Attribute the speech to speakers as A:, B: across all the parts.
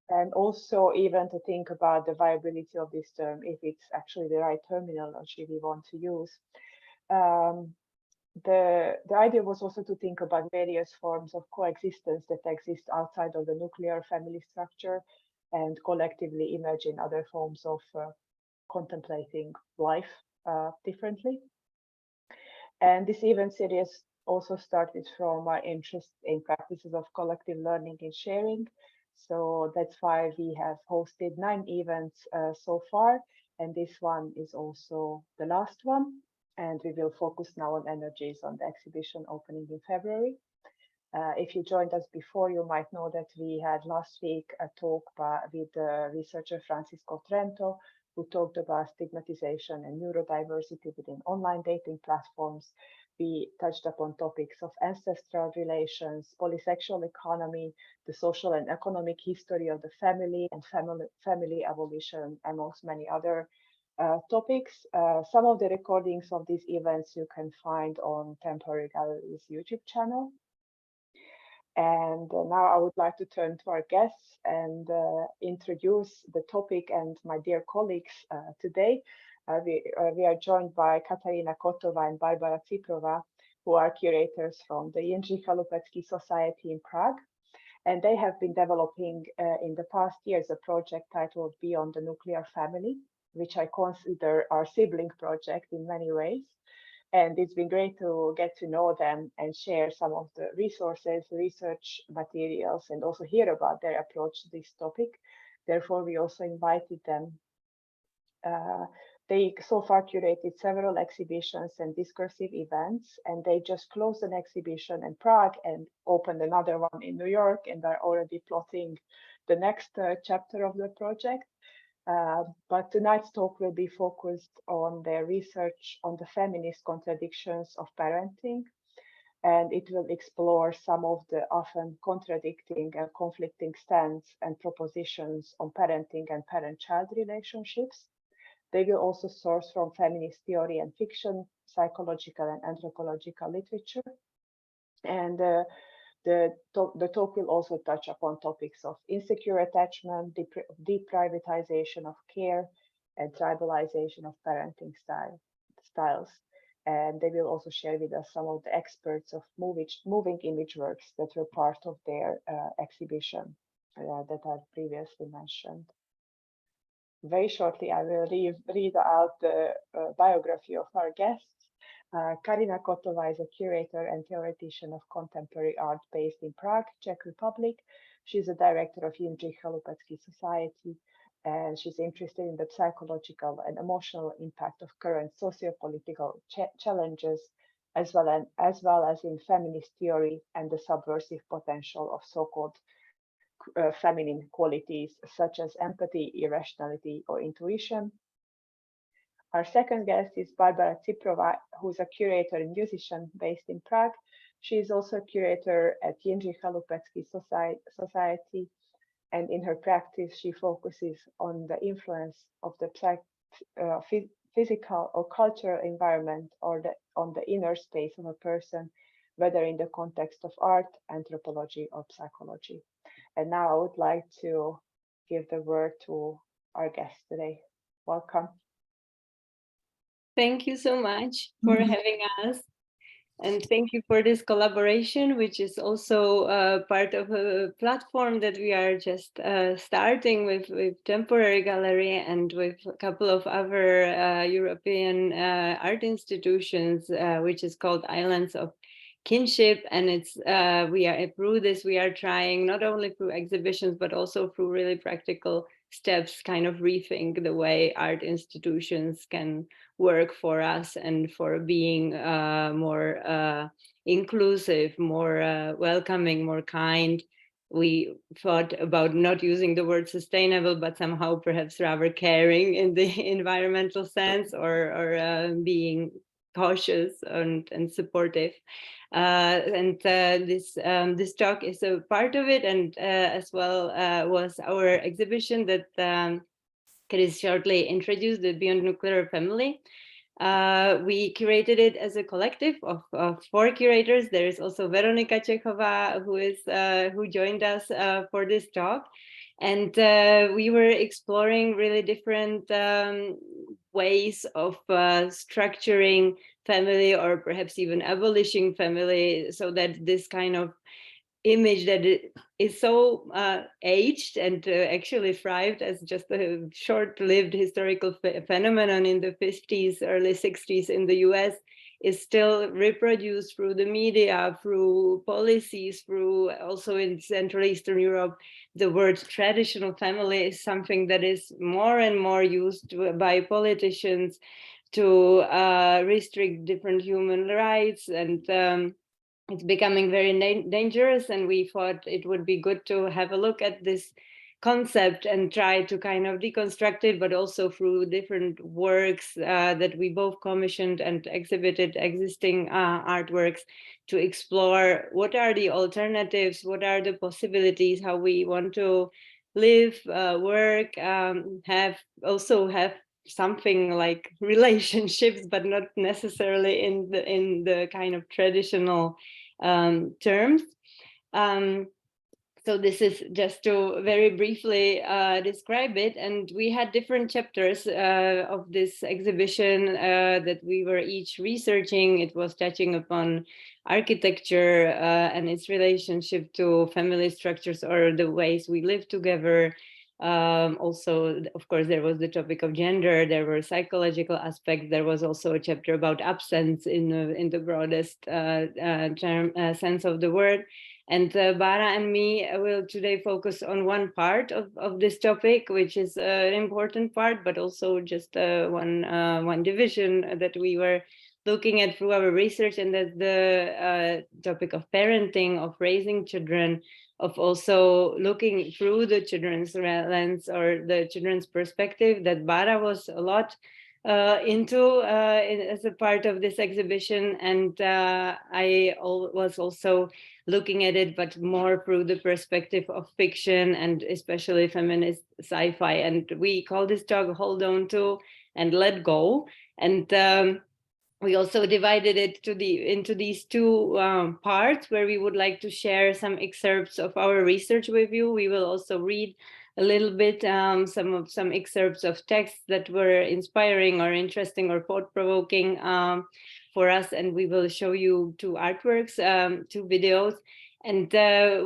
A: and also even to think about the viability of this term, if it's actually the right terminology we want to use. The idea was also to think about various forms of coexistence that exist outside of the nuclear family structure and collectively imagine other forms of contemplating life differently. And this event series also started from our interest in practices of collective learning and sharing. So that's why we have hosted 9 events so far, and this one is also the last one. And we will focus now on energies on the exhibition opening in February. If you joined us before, you might know that we had last week a talk with researcher Francisco Trento, who talked about stigmatization and neurodiversity within online dating platforms. We touched upon topics of ancestral relations, polysexual economy, the social and economic history of the family, and family evolution, amongst many other topics. Some of the recordings of these events you can find on Temporary Gallery's YouTube channel. And now I would like to turn to our guests and introduce the topic and my dear colleagues today. We are joined by Karina Kottová and Barbora Ciprová, who are curators from the Jindřich Chalupecký Society in Prague. And they have been developing in the past years a project titled Beyond the Nuclear Family, which I consider our sibling project in many ways. And it's been great to get to know them and share some of the resources, research materials, and also hear about their approach to this topic. Therefore, we also invited them. They so far curated several exhibitions and discursive events, and they just closed an exhibition in Prague and opened another one in New York, and are already plotting the next chapter of the project. But tonight's talk will be focused on their research on the feminist contradictions of parenting, and it will explore some of the often contradicting and conflicting stands and propositions on parenting and parent-child relationships. They will also source from feminist theory and fiction, psychological and anthropological literature, and the talk will also touch upon topics of insecure attachment, deprivatization of care, and tribalization of parenting styles. And they will also share with us some of the experts of moving image works that were part of their exhibition that I previously mentioned. Very shortly, I will read out the biography of our guests. Karina Kottová is a curator and theoretician of contemporary art based in Prague, Czech Republic. She's a director of Jindřich Chalupecký Society, and she's interested in the psychological and emotional impact of current socio-political challenges, as well as in feminist theory and the subversive potential of so-called feminine qualities such as empathy, irrationality, or intuition. Our second guest is Barbora Ciprová, who is a curator and musician based in Prague. She is also a curator at Jindřich Chalupecký Society, and in her practice, she focuses on the influence of the physical or cultural environment or on the inner space of a person, whether in the context of art, anthropology, or psychology. And now I would like to give the word to our guest today. Welcome.
B: Thank you so much for having us. And thank you for this collaboration, which is also part of a platform that we are just starting with Temporary Gallery and with a couple of other European art institutions, which is called Islands of Kinship. And it's we are trying not only through exhibitions, but also through really practical steps, kind of rethink the way art institutions can work for us and for being more inclusive, more welcoming, more kind. We thought about not using the word sustainable, but somehow perhaps rather caring in the environmental sense, or being cautious and supportive. This talk is a part of it, and as well was our exhibition that Chris shortly introduced, the Beyond Nuclear Family. We curated it as a collective of 4 curators. There is also Veronika Čechová, who joined us for this talk. And we were exploring really different ways of structuring family, or perhaps even abolishing family, so that this kind of image that it is so aged and actually thrived as just a short-lived historical phenomenon in the 50s, early 60s in the US, is still reproduced through the media, through policies, through also in Central Eastern Europe. The word traditional family is something that is more and more used by politicians to restrict different human rights, and it's becoming very dangerous. And we thought it would be good to have a look at this concept and try to kind of deconstruct it, but also through different works that we both commissioned and exhibited, existing artworks, to explore what are the alternatives, what are the possibilities, how we want to live, work, have something like relationships, but not necessarily in the kind of traditional terms. So this is just to very briefly describe it. And we had different chapters of this exhibition that we were each researching. It was touching upon architecture and its relationship to family structures, or the ways we live together. Also, of course, there was the topic of gender. There were psychological aspects. There was also a chapter about absence in the broadest sense of the word. And Bara and me will today focus on one part of this topic, which is an important part, but also just one division that we were looking at through our research, and that's the topic of parenting, of raising children, of also looking through the children's lens or the children's perspective that Bara was a lot into as a part of this exhibition. And I was also looking at it, but more through the perspective of fiction and especially feminist sci-fi. And we call this talk Hold On To and Let Go. And we also divided it into these two parts, where we would like to share some excerpts of our research with you. We will also read a little bit some excerpts of texts that were inspiring or interesting or thought-provoking for us, and we will show you two artworks, two videos. And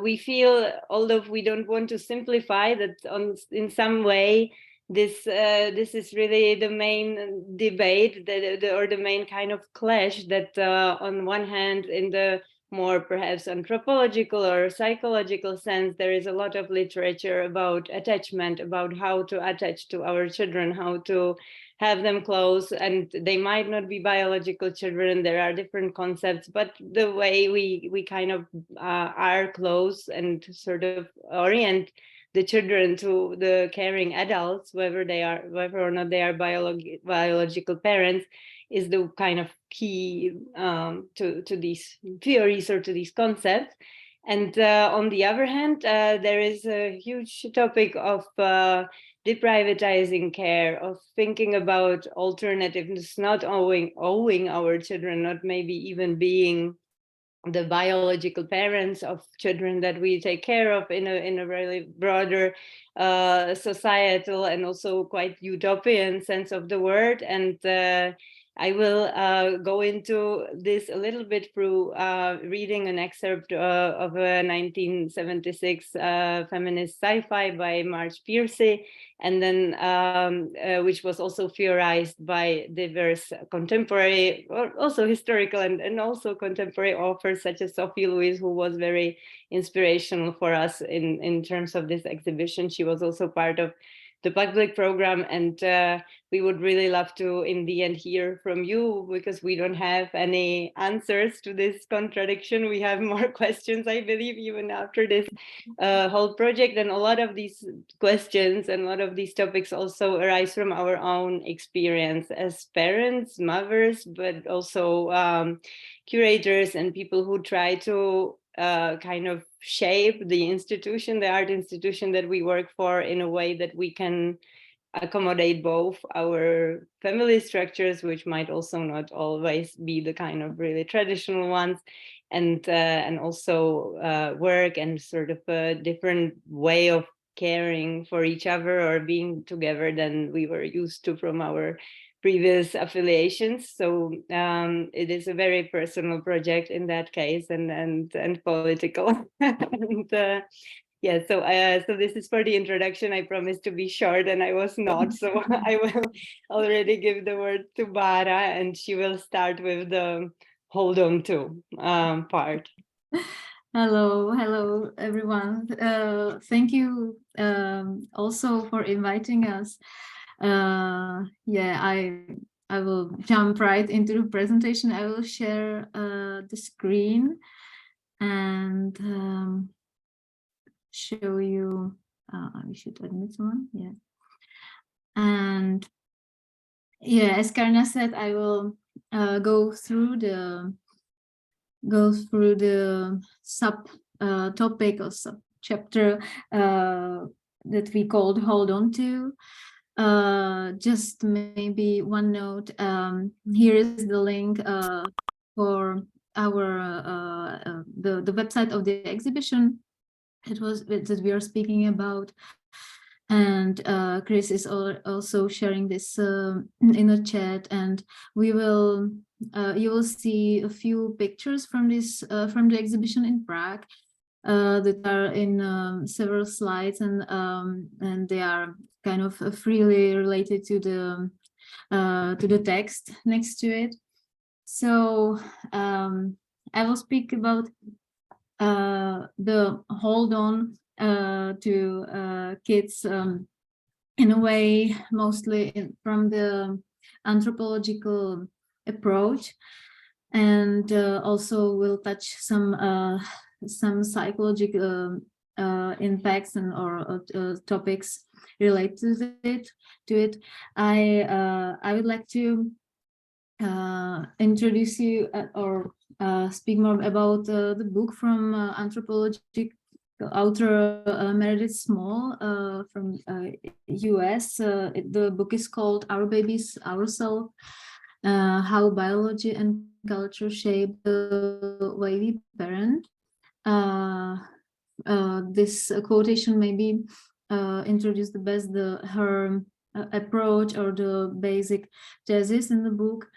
B: we feel, although we don't want to simplify that in some way, this is really the main debate, or the main kind of clash, that on one hand, in the more perhaps anthropological or psychological sense, there is a lot of literature about attachment, about how to attach to our children, how to have them close, and they might not be biological children. There are different concepts, but the way we kind of are close and sort of orient the children to the caring adults, whether or not they are biological parents, is the kind of key to these theories or to these concepts. And on the other hand, there is a huge topic of deprivatizing care, of thinking about alternatives, not owing our children, not maybe even being the biological parents of children that we take care of in a really broader societal and also quite utopian sense of the word. And I will go into this a little bit through reading an excerpt of a 1976 feminist sci-fi by Marge Piercy, and then which was also theorized by diverse contemporary, or also historical and also contemporary authors such as Sophie Louise, who was very inspirational for us in terms of this exhibition. She was also part of the public program, and we would really love to in the end hear from you, because we don't have any answers to this contradiction. We have more questions, I believe, even after this whole project. And a lot of these questions and a lot of these topics also arise from our own experience as parents, mothers, but also curators and people who try to kind of shape the institution, the art institution that we work for, in a way that we can accommodate both our family structures, which might also not always be the kind of really traditional ones, and also work and sort of a different way of caring for each other or being together than we were used to from our previous affiliations. So it is a very personal project in that case, and political. And, yeah, so this is for the introduction. I promised to be short, and I was not. So I will already give the word to Bara, and she will start with the hold on to part.
C: Hello everyone. Thank you also for inviting us. Yeah, I will jump right into the presentation. I will share the screen and show you. I should admit one. Yeah, and yeah, as Karina said, I will go through the sub topic or sub chapter that we called hold on to. Just maybe one note, here is the link for our the website of the exhibition that we are speaking about, and Chris is also sharing this in the chat, and we will you will see a few pictures from this from the exhibition in Prague that are in several slides, and they are kind of freely related to the text next to it. So I will speak about the hold on to kids in a way mostly from the anthropological approach, and also will touch some psychological impacts and or topics related to it. I would like to introduce you or speak more about the book from anthropological author Meredith Small from US. The book is called Our Babies, Ourselves, How Biology and Culture Shape the Way We Parent. This quotation maybe introduced the best her approach or the basic thesis in the book.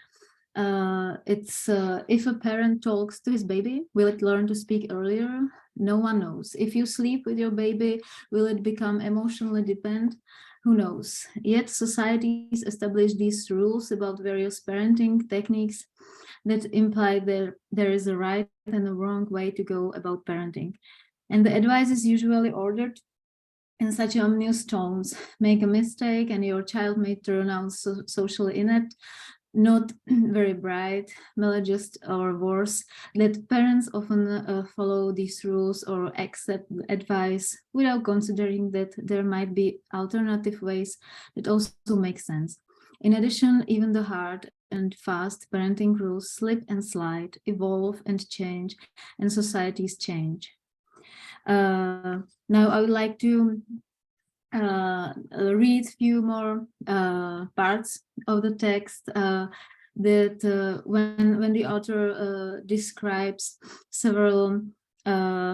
C: It's if a parent talks to his baby, will it learn to speak earlier? No one knows. If you sleep with your baby, will it become emotionally dependent? Who knows? Yet societies establish these rules about various parenting techniques that imply that there is a right and a wrong way to go about parenting. And the advice is usually ordered in such ominous tones: make a mistake and your child may turn out socially inept, not very bright, malicious, or worse, that parents often follow these rules or accept advice without considering that there might be alternative ways that also make sense. In addition, even the hard and fast parenting rules slip and slide, evolve and change, and societies change. Now I would like to read a few more parts of the text that when the author describes several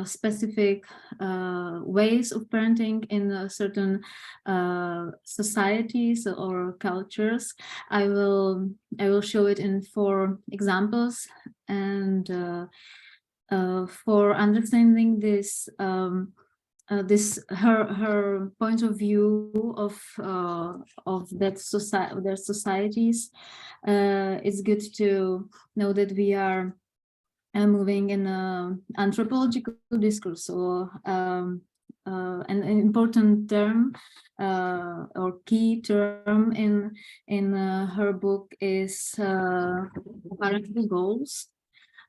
C: specific ways of parenting in certain societies or cultures, I will show it in 4 examples, and for understanding this her point of view of their societies, it's good to know that we are moving in an anthropological discourse. So an important term or key term in her book is parental goals.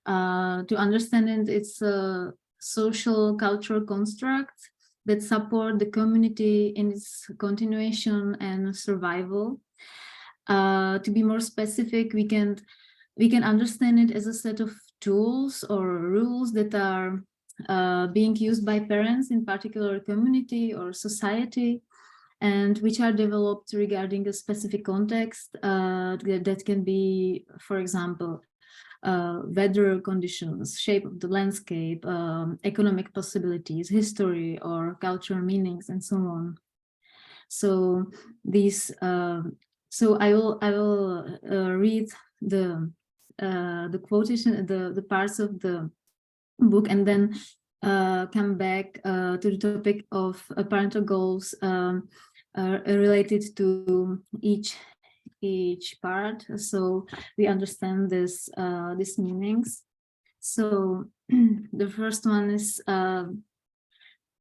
C: To understand it, it's a social cultural construct that support the community in its continuation and survival. To be more specific, we can understand it as a set of tools or rules that are being used by parents in particular community or society, and which are developed regarding a specific context that can be, for example, weather conditions, shape of the landscape, economic possibilities, history or cultural meanings, and so on. So these, so I will read the quotation, the parts of the book, and then come back to the topic of parental goals related to each part, so we understand this these meanings. So the first one is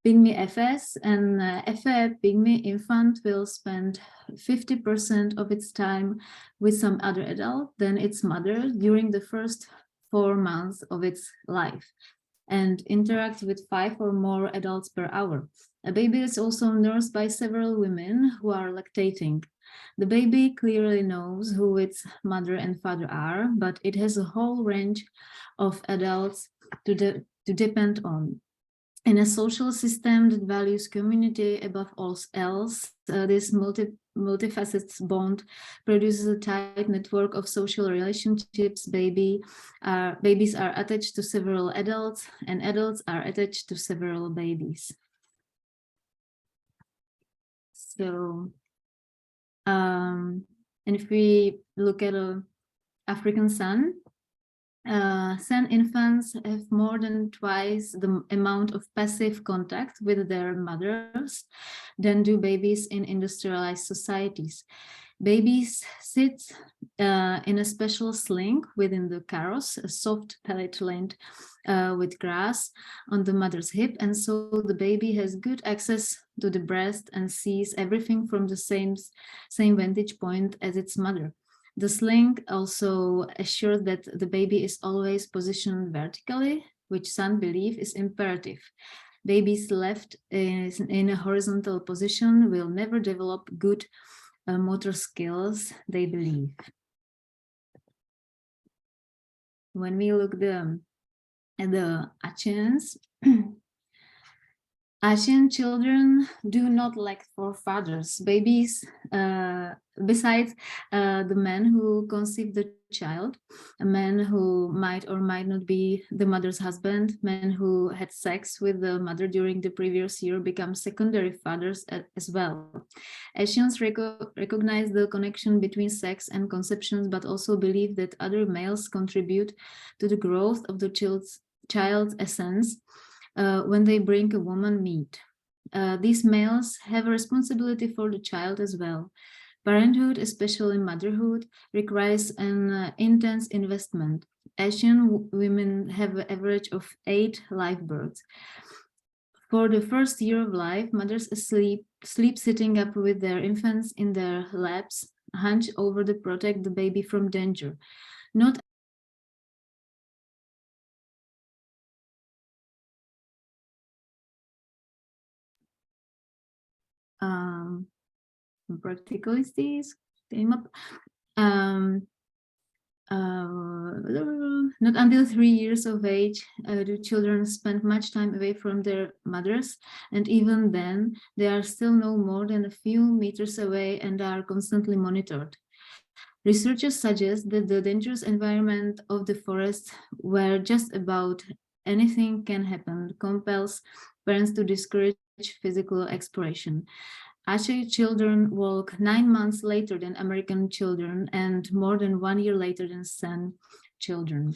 C: Pygmy FS, and FA Pygmy infant will spend 50% of its time with some other adult than its mother during the first 4 months of its life, and interacts with 5 or more adults per hour. A baby is also nursed by several women who are lactating. The baby clearly knows who its mother and father are, but it has a whole range of adults to depend on. In a social system that values community above all else, this multifaceted bond produces a tight network of social relationships. Babies are attached to several adults, and adults are attached to several babies. So, and if we look at an African son, San infants have more than twice the amount of passive contact with their mothers than do babies in industrialized societies. Babies sit in a special sling within the carros, a soft pellet lined with grass on the mother's hip, and so the baby has good access to the breast and sees everything from the same vantage point as its mother. The sling also assures that the baby is always positioned vertically, which some believe is imperative. Babies left in a horizontal position will never develop good motor skills, they believe. When we look at the Achens, Asian children do not lack for fathers. Babies, besides the man who conceived the child, a man who might or might not be the mother's husband, men who had sex with the mother during the previous year become secondary fathers as well. Asians recognize the connection between sex and conceptions, but also believe that other males contribute to the growth of the child's essence. When they bring a woman meat. These males have a responsibility for the child as well. Parenthood, especially motherhood, requires an intense investment. Asian women have an average of 8 live births. For the first year of life, mothers sleep sitting up with their infants in their laps, hunched over to protect the baby from danger. Not practicalities came up. Not until 3 years of age do children spend much time away from their mothers, and even then they are still no more than a few meters away and are constantly monitored. Researchers suggest that the dangerous environment of the forest, where just about anything can happen, compels parents to discourage physical exploration. Ache children walk 9 months later than American children and more than 1 year later than San children.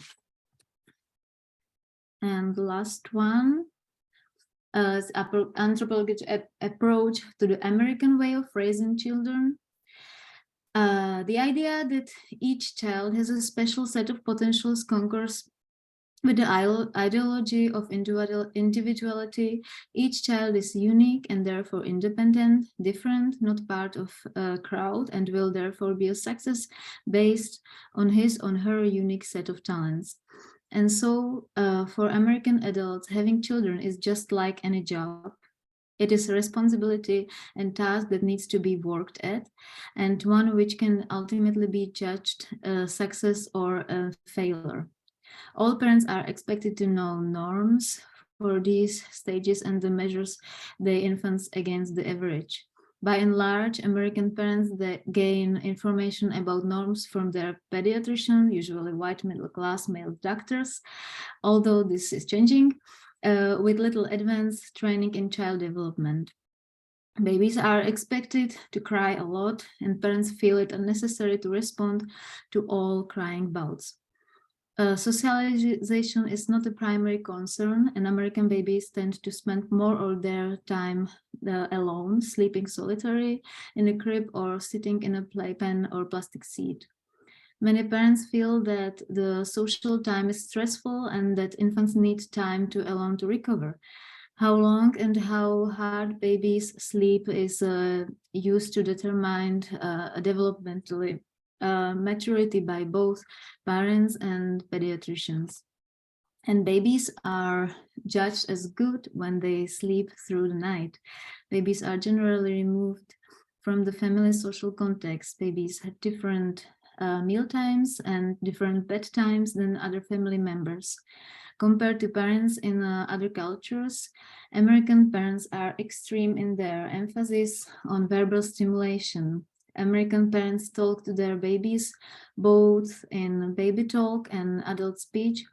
C: And the last one is anthropological approach to the American way of raising children. The idea that each child has a special set of potentials concurs with the ideology of individuality. Each child is unique and therefore independent, different, not part of a crowd, and will therefore be a success based on his or her unique set of talents. And so for American adults, having children is just like any job. It is a responsibility and task that needs to be worked at, and one which can ultimately be judged a success or a failure. All parents are expected to know norms for these stages and the measures their infants against the average. By and large, American parents that gain information about norms from their pediatrician, usually white middle-class male doctors, although this is changing, with little advanced training in child development. Babies are expected to cry a lot, and parents feel it unnecessary to respond to all crying bouts. Socialization is not a primary concern, and American babies tend to spend more of their time alone, sleeping solitary in a crib or sitting in a playpen or plastic seat. Many parents feel that the social time is stressful and that infants need time alone to recover. How long and how hard babies sleep is used to determine developmentally maturity by both parents and pediatricians. And babies are judged as good when they sleep through the night. Babies are generally removed from the family social context. Babies have different meal times and different bedtimes than other family members. Compared to parents in other cultures, American parents are extreme in their emphasis on verbal stimulation. American parents talk to their babies both in baby talk and adult speech,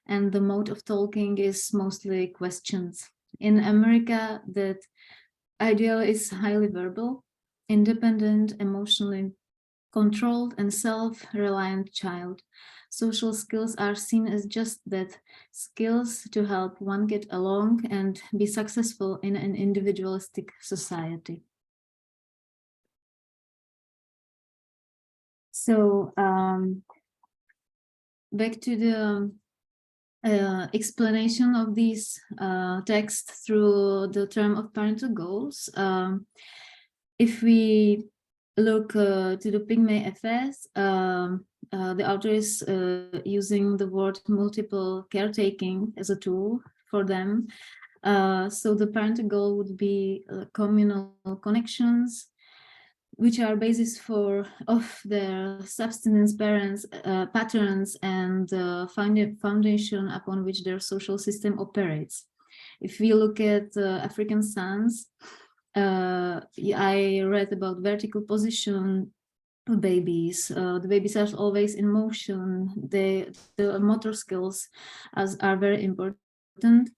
C: and the mode of talking is mostly questions. In America, that ideal is highly verbal, independent, emotionally controlled, and self-reliant child. Social skills are seen as just that, skills to help one get along and be successful in an individualistic society. So back to the explanation of these texts through the term of parental goals. If we look to the Pygmy FS, the author is using the word multiple caretaking as a tool for them. So the parental goal would be communal connections, which are basis of their subsistence patterns and foundation upon which their social system operates. If we look at African sons, I read about vertical position of babies. The babies are always in motion. The motor skills are very important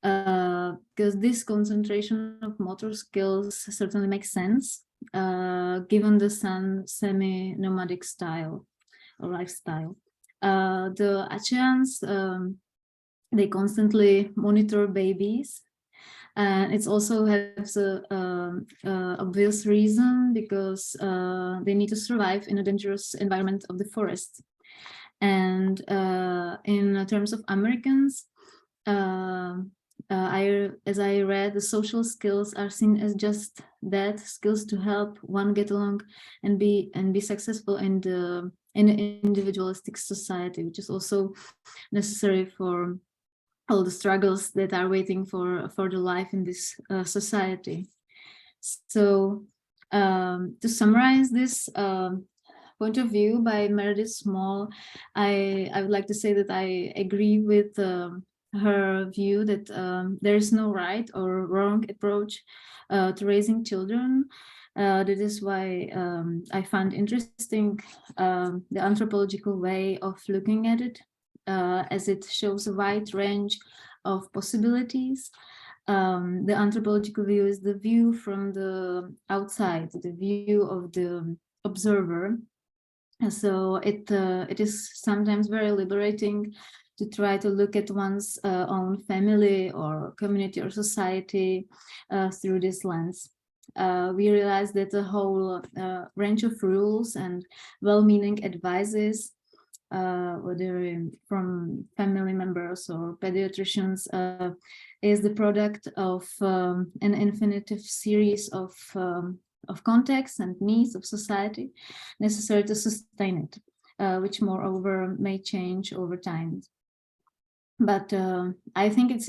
C: because this concentration of motor skills certainly makes sense given the semi-nomadic style or lifestyle. The Acheans, they constantly monitor babies. And it also has a obvious reason because they need to survive in a dangerous environment of the forest. And in terms of Americans, as I read, the social skills are seen as just that, skills to help one get along and be successful in an individualistic society, which is also necessary for all the struggles that are waiting for the life in this society. So to summarize this point of view by Meredith Small, I would like to say that I agree with her view that there is no right or wrong approach to raising children. That is why I find interesting the anthropological way of looking at it, as it shows a wide range of possibilities. The anthropological view is the view from the outside, the view of the observer. So it is sometimes very liberating to try to look at one's own family or community or society through this lens. We realize that the whole range of rules and well-meaning advices, whether from family members or pediatricians, is the product of an infinitive series of contexts and needs of society necessary to sustain it, which moreover may change over time. But I think it's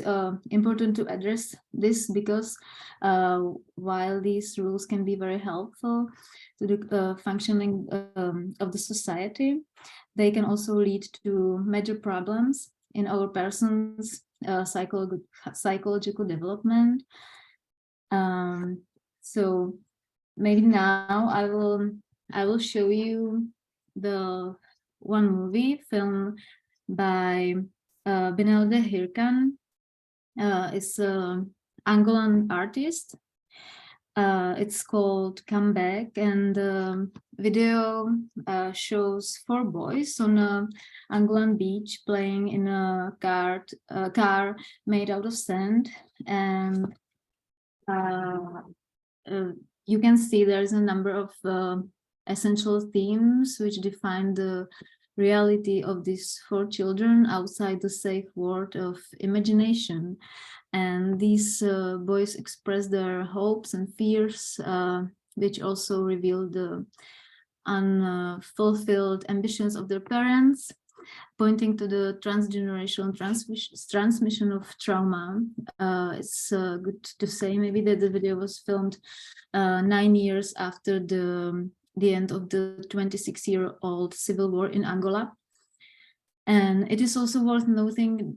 C: important to address this because while these rules can be very helpful to the functioning of the society, they can also lead to major problems in our person's psychological development. So maybe now I will show you the one movie film by Benelde Hirkan. It's an Angolan artist. It's called Come Back, and the video shows 4 boys on a Angolan beach playing in a car made out of sand, and you can see there's a number of essential themes which define the reality of these 4 children outside the safe world of imagination. And these boys express their hopes and fears, which also reveal the unfulfilled ambitions of their parents, pointing to the transgenerational transmission of trauma. It's good to say maybe that the video was filmed 9 years after the end of the 26-year-old civil war in Angola. And it is also worth noting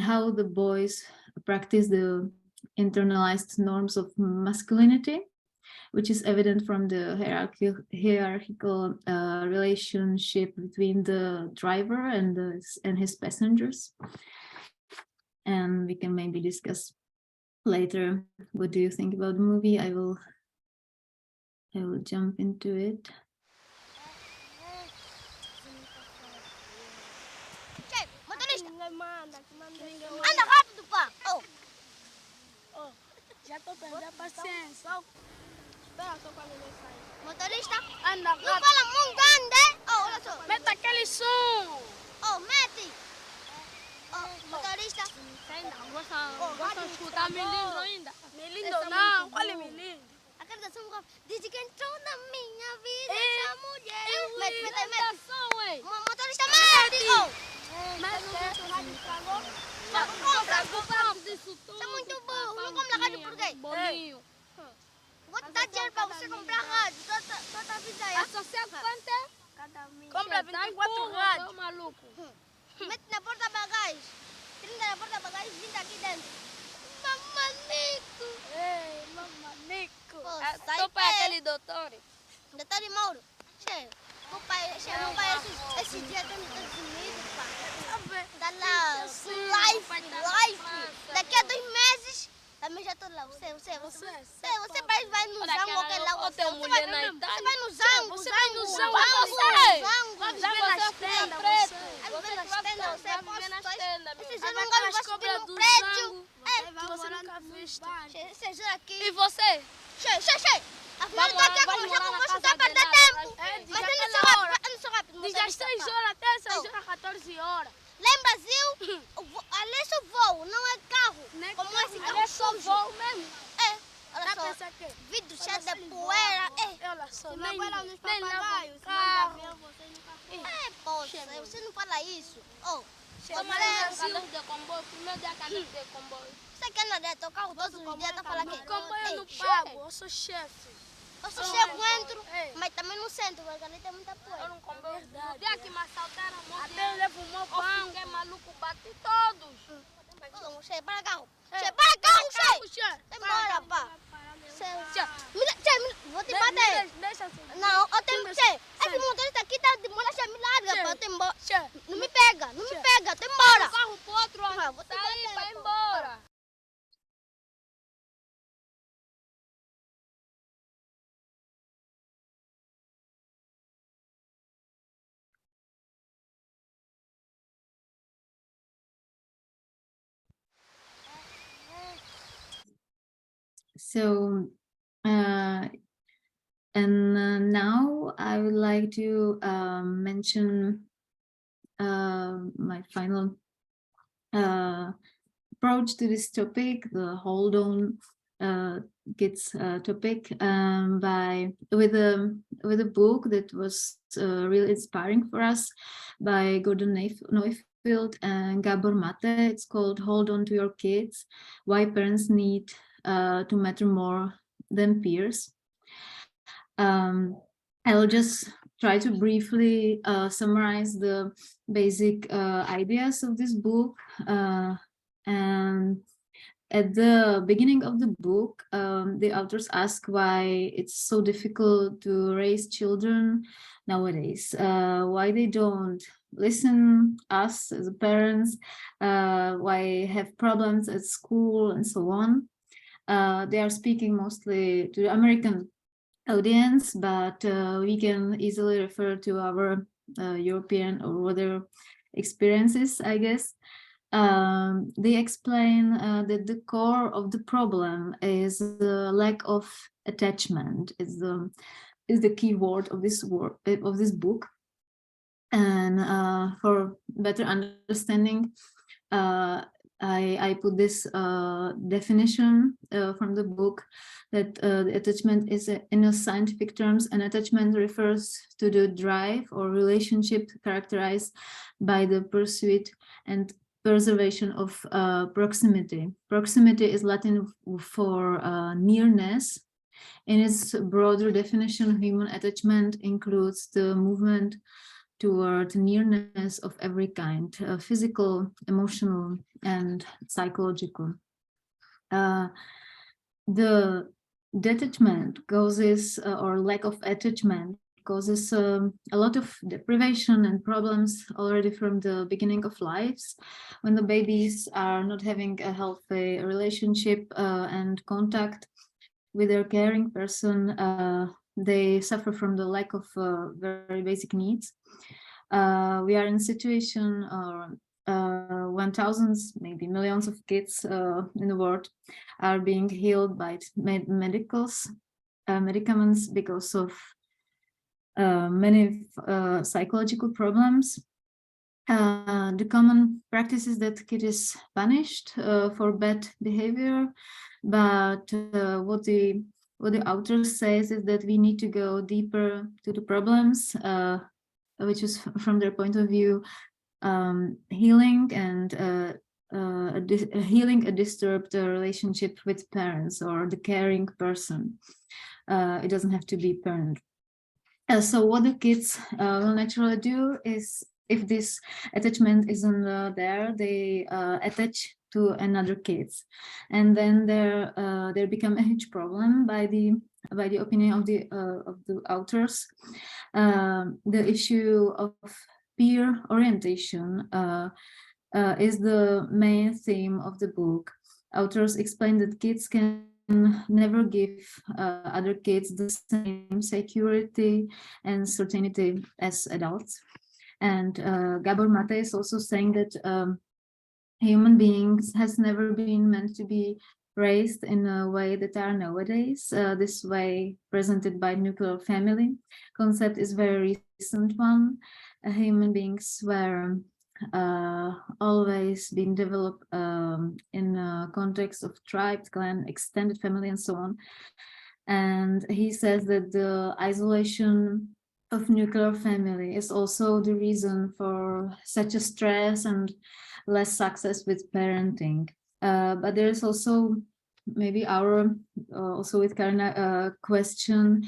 C: how the boys practice the internalized norms of masculinity, which is evident from the hierarchical relationship between the driver and his passengers. And we can maybe discuss later, what do you think about the movie? I will jump into it.
D: Anda rápido, pá! Já tô perdendo a paciência. Espera só quando ele sair. Motorista, anda rápido. Não fala muito, ande! Olha só. Meta aquele som! Mete! Motorista. Ainda gosta de escutar melindro ainda. Melindro não, qual é melindro? Aquela da som desde que entrou na minha vida essa mulher. Mete. Motorista, mete! Você é muito burro, não compra rádio por quê? Bolinho. Vou te dar dinheiro para você comprar rádio, toda a vida aí. Associa quanto é? Compra 24 rádios. Maluco. Mete na porta-bagagem. 30 na porta-bagagem, 20 aqui dentro. Mamanico. Ei, mamanico. Teu pai é aquele doutor? Doutor Mauro. Cheio. Meu pai, esse dia tem me sumido, pá. Dá lá, life. Daqui a 2 meses, também já estou lá. Você vai no zango, aquele lá. Você vai no zango. Você vai no zango. Vai viver nas tendas. Vai nas tendas, você aposta. Esse já não vai subir no prédio. Você nunca viu. Você jura aqui. E você? Cheio. Afinal, eu tô aqui a conversar com você, tá perdendo tempo. Mas eu não sou rápido. Diz às 6 horas até 6 horas, 14 horas. Lá em Brasil, ali é só voo, não é carro. Como esse carro é só voo mesmo. Olha só, vidro cheio de poeira. Olha só, nem papagaio, carro. Poxa, você não fala isso. Primeiro dia que andei de comboio. Você quer andar de teu carro todos os dias, tá falando aqui? Comboio eu não pago, eu sou chefe. Eu sou chefe, entro, mas também não sento, porque ali tem muita poeira. Eu não comboio. O dia que me assaltaram, até eu levo o meu pão. Fiquei maluco, bati todos. Chefe, para carro. Chefe. Embora, pá. Vou te bater. Não, eu tenho que ser. Esse motorista aqui tá de molecha, me larga, pá, eu tenho embora. Não me pega, tô embora. Carro pro outro, vou sair pra ir embora.
C: So, now I would like to mention my final approach to this topic, the hold on kids topic, with a book that was really inspiring for us by Gordon Neufeld and Gabor Mate. It's called Hold On to Your Kids: Why Parents Need to Matter More Than Peers. I'll just try to briefly summarize the basic ideas of this book, and At the beginning of the book, the authors ask why it's so difficult to raise children nowadays, why they don't listen us as parents, why have problems at school and so on. They are speaking mostly to the American audience, but we can easily refer to our European or other experiences, I guess. They explain that the core of the problem is the lack of attachment. Is the key word of this book. And for better understanding, I put this definition from the book that the attachment is, in a scientific terms, an attachment refers to the drive or relationship characterized by the pursuit and preservation of proximity. Proximity is Latin for nearness. In its broader definition, human attachment includes the movement toward nearness of every kind, physical, emotional, and psychological. The detachment causes, or lack of attachment, causes a lot of deprivation and problems already from the beginning of lives. When the babies are not having a healthy relationship and contact with their caring person, they suffer from the lack of very basic needs. We are in a situation when thousands, maybe millions of kids in the world are being healed by medicaments because of many psychological problems. The common practice is that kid is punished for bad behavior, but what the author says is that we need to go deeper to the problems, which is, from their point of view, healing and healing a disturbed relationship with parents or the caring person. It doesn't have to be parent. So what the kids will naturally do is, if this attachment isn't there, they attach to another kids, and then there become a huge problem by the opinion of the authors. The issue of peer orientation is the main theme of the book. Authors explain that kids can never give other kids the same security and certainty as adults. And Gabor Mate is also saying that human beings has never been meant to be raised in a way that are nowadays. This way presented by nuclear family concept is very recent one. Human beings were always being developed in a context of tribe, clan, extended family, and so on. And he says that the isolation of nuclear family is also the reason for such a stress and less success with parenting. But there is also maybe also with Karina, question,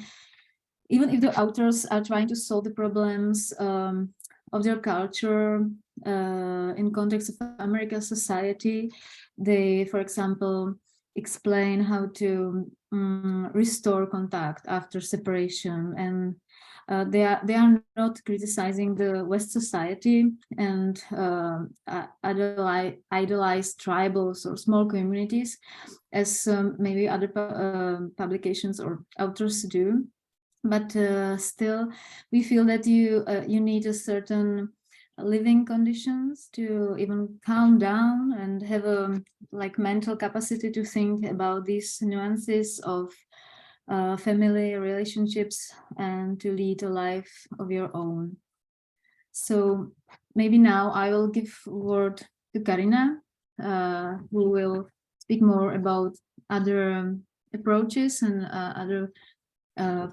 C: even if the authors are trying to solve the problems of their culture in context of American society, they, for example, explain how to restore contact after separation, and they are not criticizing the West society and idolize tribals or small communities, as maybe other publications or authors do. But still, we feel that you need a certain living conditions to even calm down and have a mental capacity to think about these nuances of family relationships and to lead a life of your own. So maybe now I will give word to Karina, who will speak more about other approaches and other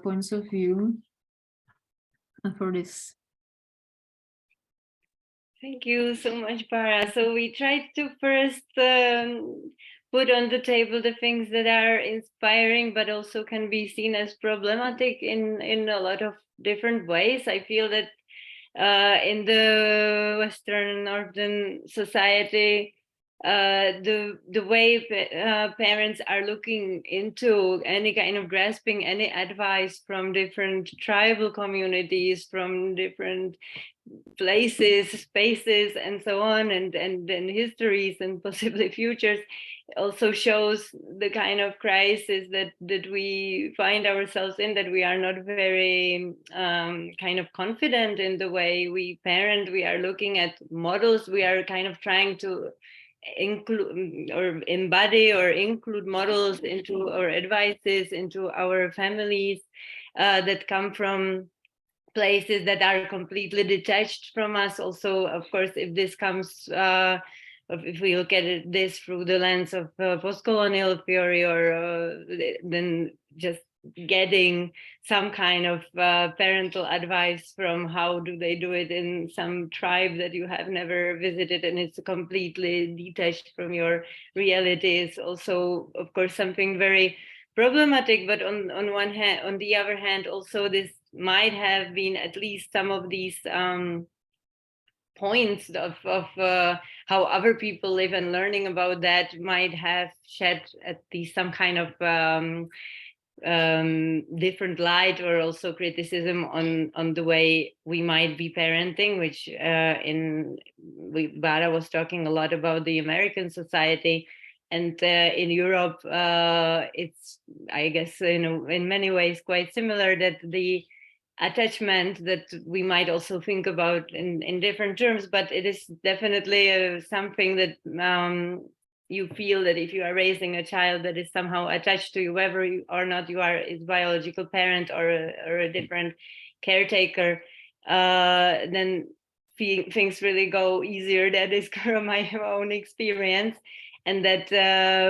C: points of view for this.
B: Thank you so much, Bara. So we tried to first put on the table the things that are inspiring, but also can be seen as problematic in a lot of different ways. I feel that in the Western Northern society, the way parents are looking into any kind of grasping any advice from different tribal communities, from different places, spaces, and so on, and histories and possibly futures, also shows the kind of crisis that we find ourselves in, that we are not very kind of confident in the way we parent. We are looking at models. We are kind of trying to include or embody or include models into our advices, into our families that come from places that are completely detached from us. Also, of course, if this comes, if we look at this through the lens of post-colonial theory, or then just getting some kind of parental advice from how do they do it in some tribe that you have never visited, and it's completely detached from your reality, is also, of course, something very problematic. But on one hand, on the other hand, also this might have been at least some of these points of how other people live, and learning about that might have shed at least some kind of different light, or also criticism on the way we might be parenting, which Bara was talking a lot about the American society. And in Europe, it's, I guess, in many ways quite similar, that the attachment that we might also think about in different terms, but it is definitely something that you feel that if you are raising a child that is somehow attached to you, whether or not you are his biological parent or a different caretaker, then things really go easier. That is kind of my own experience. And that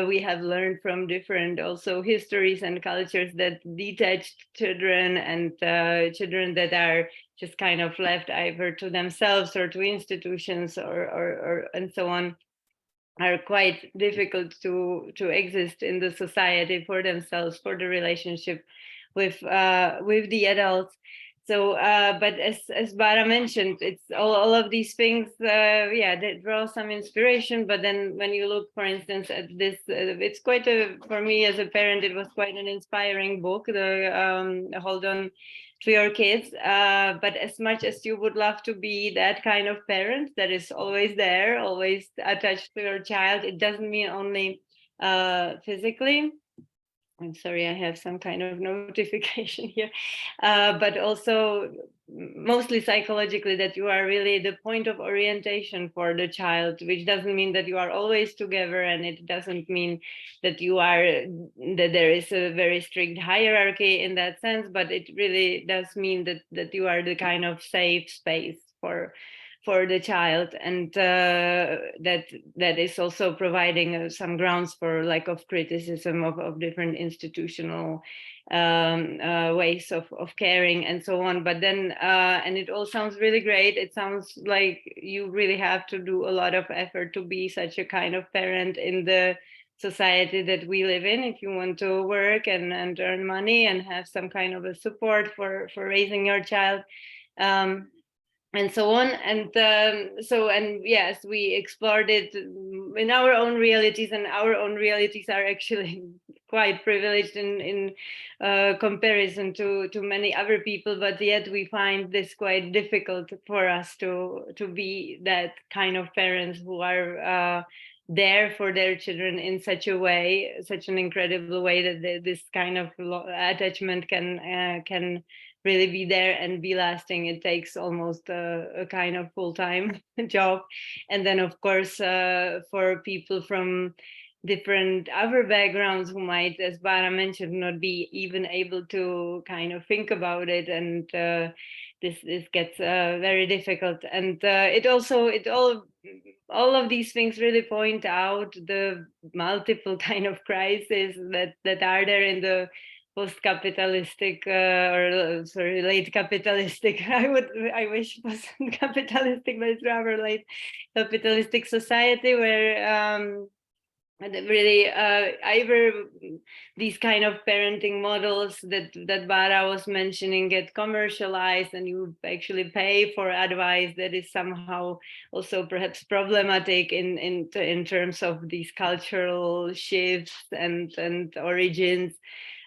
B: we have learned from different also histories and cultures that detached children and children that are just kind of left either to themselves or to institutions or and so on, are quite difficult to exist in the society for themselves, for the relationship with the adults. So, but as Bara mentioned, it's all of these things, that draw some inspiration. But then when you look, for instance, at this, it's quite for me as a parent, it was quite an inspiring book, the Hold On to Your Kids. But as much as you would love to be that kind of parent that is always there, always attached to your child, it doesn't mean only physically. I'm sorry, I have some kind of notification here, but also mostly psychologically, that you are really the point of orientation for the child, which doesn't mean that you are always together, and it doesn't mean that that there is a very strict hierarchy in that sense, but it really does mean that you are the kind of safe space for the child, and that is also providing some grounds for lack of criticism of different institutional ways of caring and so on. But then and it all sounds really great. It sounds like you really have to do a lot of effort to be such a kind of parent in the society that we live in, if you want to work and earn money and have some kind of a support for raising your child, and so on. And yes, we explored it in our own realities, and our own realities are actually quite privileged in comparison to many other people, but yet we find this quite difficult for us to be that kind of parents who are there for their children in such a way, such an incredible way, that this kind of attachment can really be there and be lasting. It takes almost a kind of full-time job. And then, of course, for people from different other backgrounds who might, as Bara mentioned, not be even able to kind of think about it, and this gets very difficult. And all of these things really point out the multiple kind of crises that are there in the post-capitalistic late capitalistic, I wish it wasn't capitalistic, but it's rather late capitalistic society, where really either these kind of parenting models that Bara was mentioning get commercialized, and you actually pay for advice that is somehow also perhaps problematic in terms of these cultural shifts and origins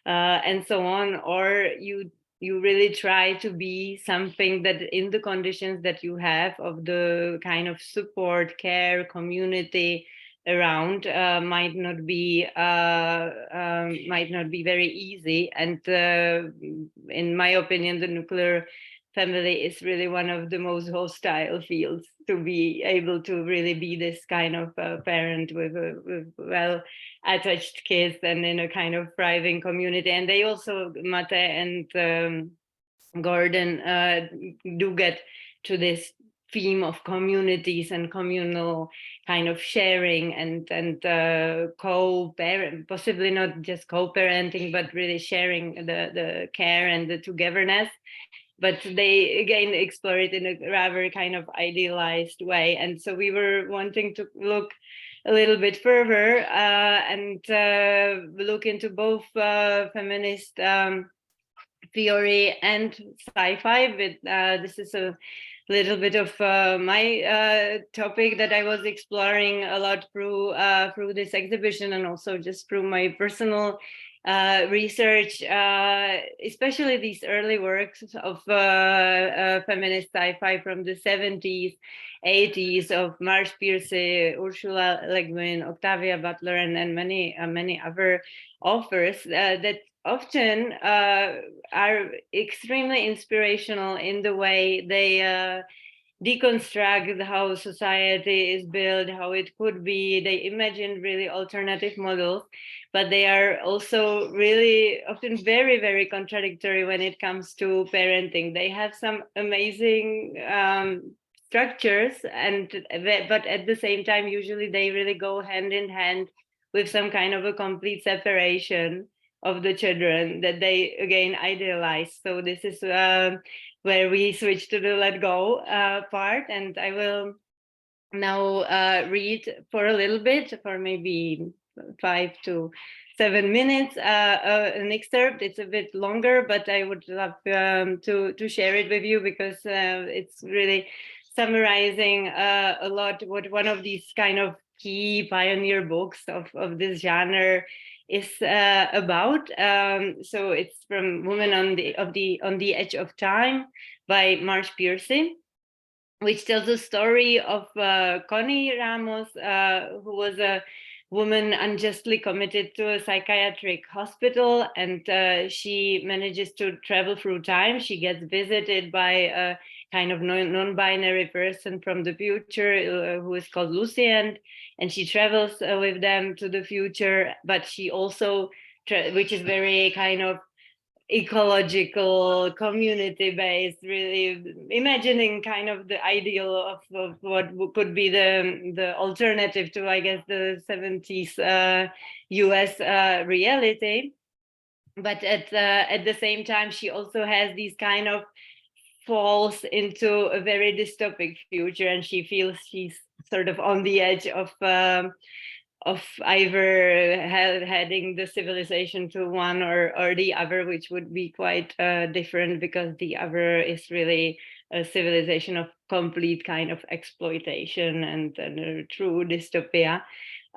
B: and so on, or you really try to be something that in the conditions that you have of the kind of support, care, community around might not be very easy. And in my opinion, the nuclear family is really one of the most hostile fields to be able to really be this kind of parent with well attached kids and in a kind of thriving community. And they also, Mate and Gordon, do get to this theme of communities and communal kind of sharing and co-parent, possibly not just co-parenting, but really sharing the care and the togetherness. But they again explore it in a rather kind of idealized way. And so we were wanting to look a little bit further and look into both feminist theory and sci-fi, but this is a little bit of my topic that I was exploring a lot through this exhibition, and also just through my personal research, especially these early works of feminist sci-fi from the 70s, 80s of Marsh Piercy, Ursula Le Guin, Octavia Butler, and many other authors that often are extremely inspirational in the way they deconstruct how society is built, how it could be. They imagine really alternative models, but they are also really often very, very contradictory when it comes to parenting. They have some amazing structures, but at the same time, usually they really go hand in hand with some kind of a complete separation of the children that they again idealize. So this is where we switch to the let go part, and I will now read for a little bit, for maybe 5 to 7 minutes, an excerpt. It's a bit longer, but I would love to share it with you because it's really summarizing a lot what one of these kind of key pioneer books of this genre is about. So it's from Women on the Edge of Time by Marsh Piercy, which tells the story of Connie Ramos, who was a woman unjustly committed to a psychiatric hospital, and she manages to travel through time. She gets visited by a kind of non-binary person from the future who is called Lucien, and she travels with them to the future, but she also, which is very kind of ecological, community-based, really imagining kind of the ideal of what could be the alternative to, I guess, the 70s US reality. But at the same time, she also has these kind of falls into a very dystopic future, and she feels she's sort of on the edge of either heading the civilization to one or the other, which would be quite different, because the other is really a civilization of complete kind of exploitation and a true dystopia.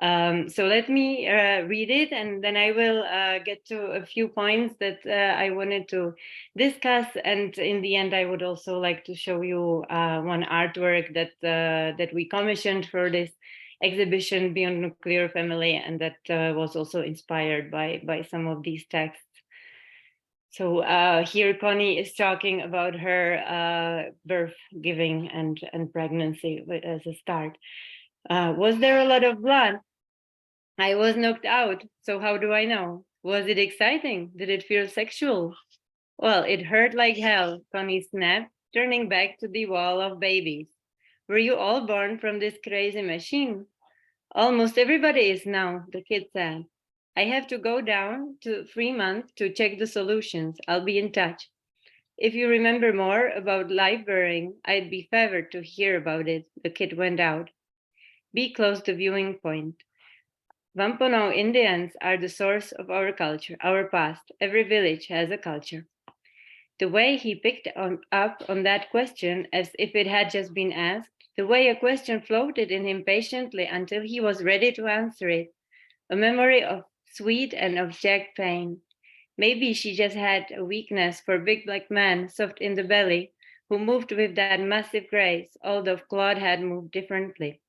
B: So let me read it, and then I will get to a few points that I wanted to discuss. And in the end, I would also like to show you one artwork that we commissioned for this exhibition, Beyond Nuclear Family, and that was also inspired by some of these texts. So here Connie is talking about her birth, giving, and pregnancy as a start. Was there a lot of blood? I was knocked out, so how do I know? Was it exciting? Did it feel sexual? Well, it hurt like hell, Connie snapped, turning back to the wall of babies. Were you all born from this crazy machine? Almost everybody is now, the kid said. I have to go down to Fremont to check the solutions. I'll be in touch. If you remember more about live birthing, I'd be favored to hear about it. The kid went out. Be close to viewing point. Wampanoag Indians are the source of our culture, our past. Every village has a culture. The way he picked up on that question as if it had just been asked, the way a question floated in him patiently until he was ready to answer it, a memory of sweet and abject pain. Maybe she just had a weakness for big black men, soft in the belly, who moved with that massive grace, although Claude had moved differently.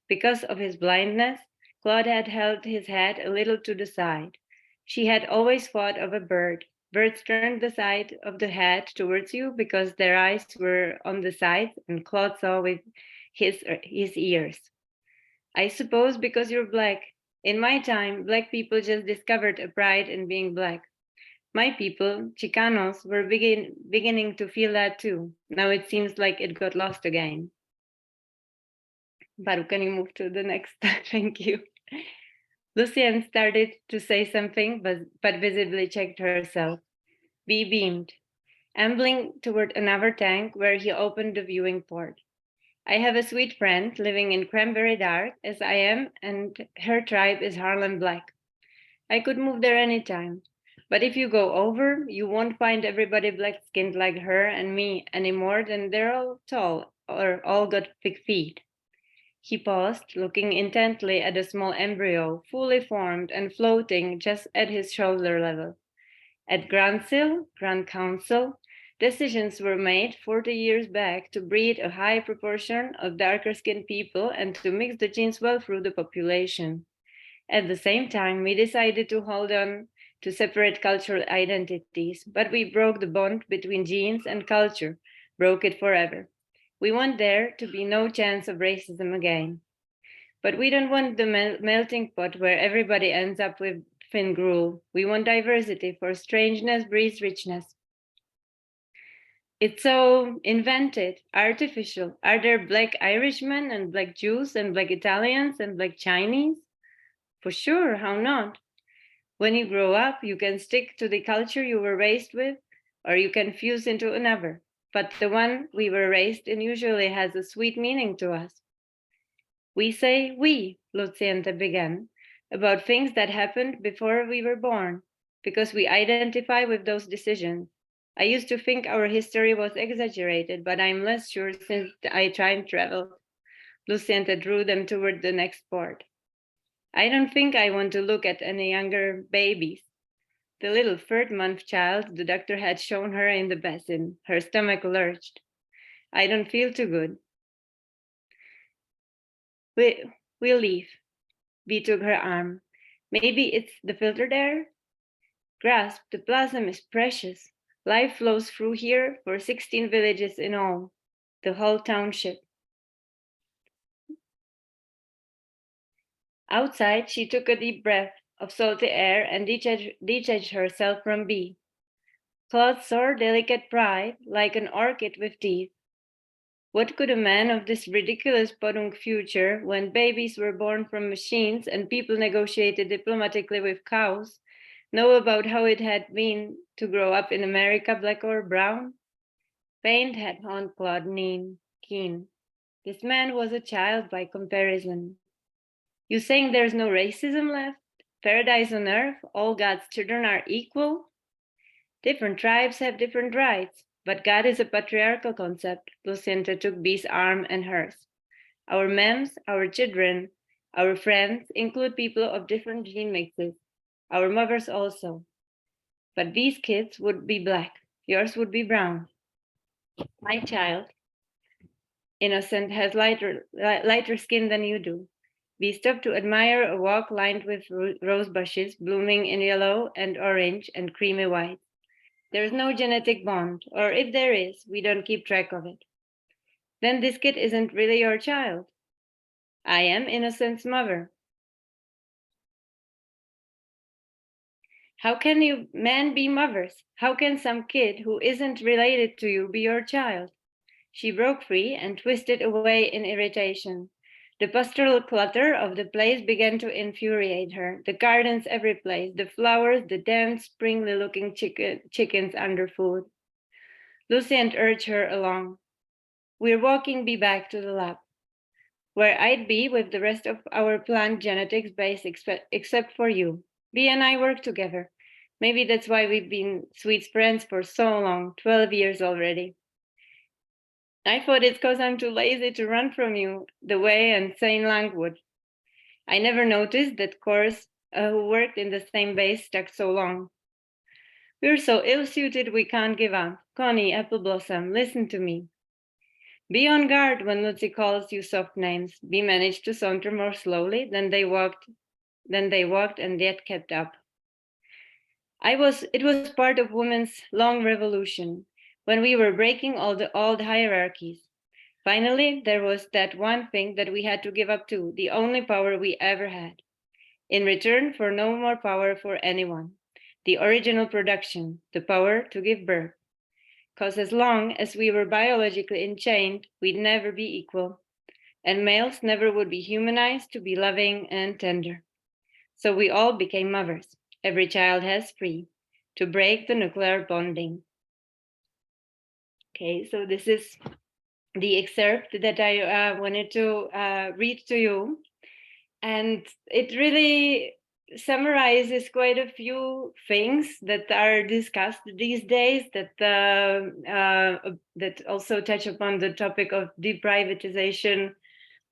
B: Because of his blindness, Claude had held his head a little to the side. She had always thought of a bird. Birds turned the side of the head towards you because their eyes were on the sides, and Claude saw with his ears. I suppose because you're black. In my time, black people just discovered a pride in being black. My people, Chicanos, were beginning to feel that too. Now it seems like it got lost again. Baru, can you move to the next? Thank you. Lucienne started to say something, but visibly checked herself. Bee beamed, ambling toward another tank where he opened the viewing port. I have a sweet friend living in Cranberry Dark, as I am, and her tribe is Harlem Black. I could move there anytime. But if you go over, you won't find everybody black-skinned like her and me any more than they're all tall or all got big feet. He paused, looking intently at a small embryo, fully formed and floating just at his shoulder level. At Grand Council, decisions were made 40 years back to breed a high proportion of darker-skinned people and to mix the genes well through the population. At the same time, we decided to hold on to separate cultural identities, but we broke the bond between genes and culture, broke it forever. We want there to be no chance of racism again. But we don't want the melting pot where everybody ends up with thin gruel. We want diversity, for strangeness breeds richness. It's so invented, artificial. Are there black Irishmen and black Jews and black Italians and black Chinese? For sure, how not? When you grow up, you can stick to the culture you were raised with, or you can fuse into another. But the one we were raised in usually has a sweet meaning to us. We say we, Luciente began, about things that happened before we were born, because we identify with those decisions. I used to think our history was exaggerated, but I'm less sure since I time traveled. Luciente drew them toward the next port. I don't think I want to look at any younger babies. The little third-month child the doctor had shown her in the basin, her stomach lurched. I don't feel too good. We'll leave. Bee took her arm. Maybe it's the filtered air? Grasp, the plasm is precious. Life flows through here for 16 villages in all, the whole township. Outside, she took a deep breath of salty air and detached herself from Bee. Claude saw delicate pride, like an orchid with teeth. What could a man of this ridiculous podunk future, when babies were born from machines and people negotiated diplomatically with cows, know about how it had been to grow up in America, black or brown? Pain had haunted Claude keen. This man was a child by comparison. You saying there's no racism left? Paradise on earth, all God's children are equal? Different tribes have different rights, but God is a patriarchal concept. Lucinda took Bee's arm and hers. Our mems, our children, our friends include people of different gene mixes. Our mothers also. But these kids would be black. Yours would be brown. My child, innocent, has lighter skin than you do. We stopped to admire a walk lined with rose bushes blooming in yellow and orange and creamy white. There's no genetic bond, or if there is, we don't keep track of it. Then this kid isn't really your child. I am Innocent's mother. How can you men be mothers? How can some kid who isn't related to you be your child? She broke free and twisted away in irritation. The pastoral clutter of the place began to infuriate her. The gardens every place, the flowers, the damn springly-looking chickens underfoot. Lucien urged her along. We're walking Bee back to the lab. where I'd be with the rest of our plant genetics base except for you. B and I work together. Maybe that's why we've been sweet friends for so long, 12 years already. I thought it's because I'm too lazy to run from you the way insane Lang would. I never noticed that Cors, who worked in the same base, stuck so long. We're so ill-suited we can't give up. Connie, Apple Blossom, listen to me. Be on guard when Lucy calls you soft names. Be managed to saunter more slowly than they walked and yet kept up. It was part of women's long revolution, when we were breaking all the old hierarchies. Finally, there was that one thing that we had to give up to, the only power we ever had. In return for no more power for anyone. The original production, the power to give birth. Because as long as we were biologically enchained, we'd never be equal. And males never would be humanized to be loving and tender. So we all became mothers. Every child has three, to break the nuclear bonding. Okay, so this is the excerpt that I wanted to read to you. And it really summarizes quite a few things that are discussed these days that also touch upon the topic of deprivatization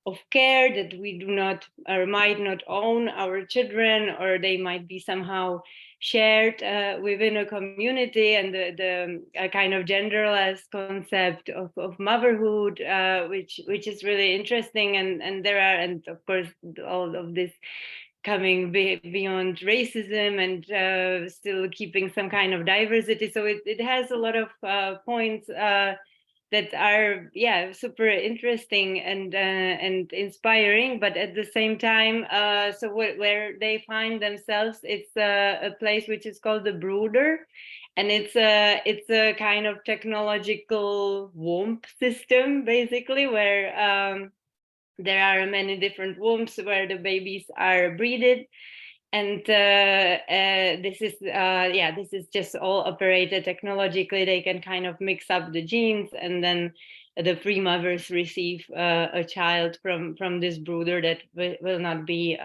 B: of care, that we do not or might not own our children, or they might be somehow shared within a community, and the kind of generalized concept of motherhood, which is really interesting, and there are, and of course all of this coming beyond racism and still keeping some kind of diversity. So it has a lot of points that are super interesting and inspiring, but at the same time, so where they find themselves, it's a place which is called the brooder, and it's a kind of technological womb system, basically, where there are many different wombs where the babies are breeded. And this is just all operated technologically. They can kind of mix up the genes, and then the free mothers receive a child from this brooder that will not be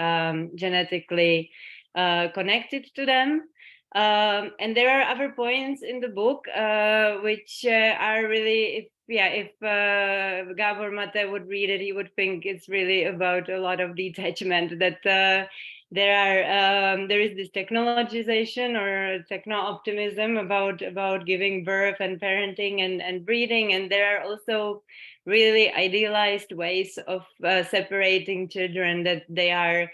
B: genetically connected to them. And there are other points in the book which are really, if Gabor Mate would read it, he would think it's really about a lot of detachment, that there is this technologization or techno-optimism about giving birth and parenting and breeding, and there are also really idealized ways of separating children, that they are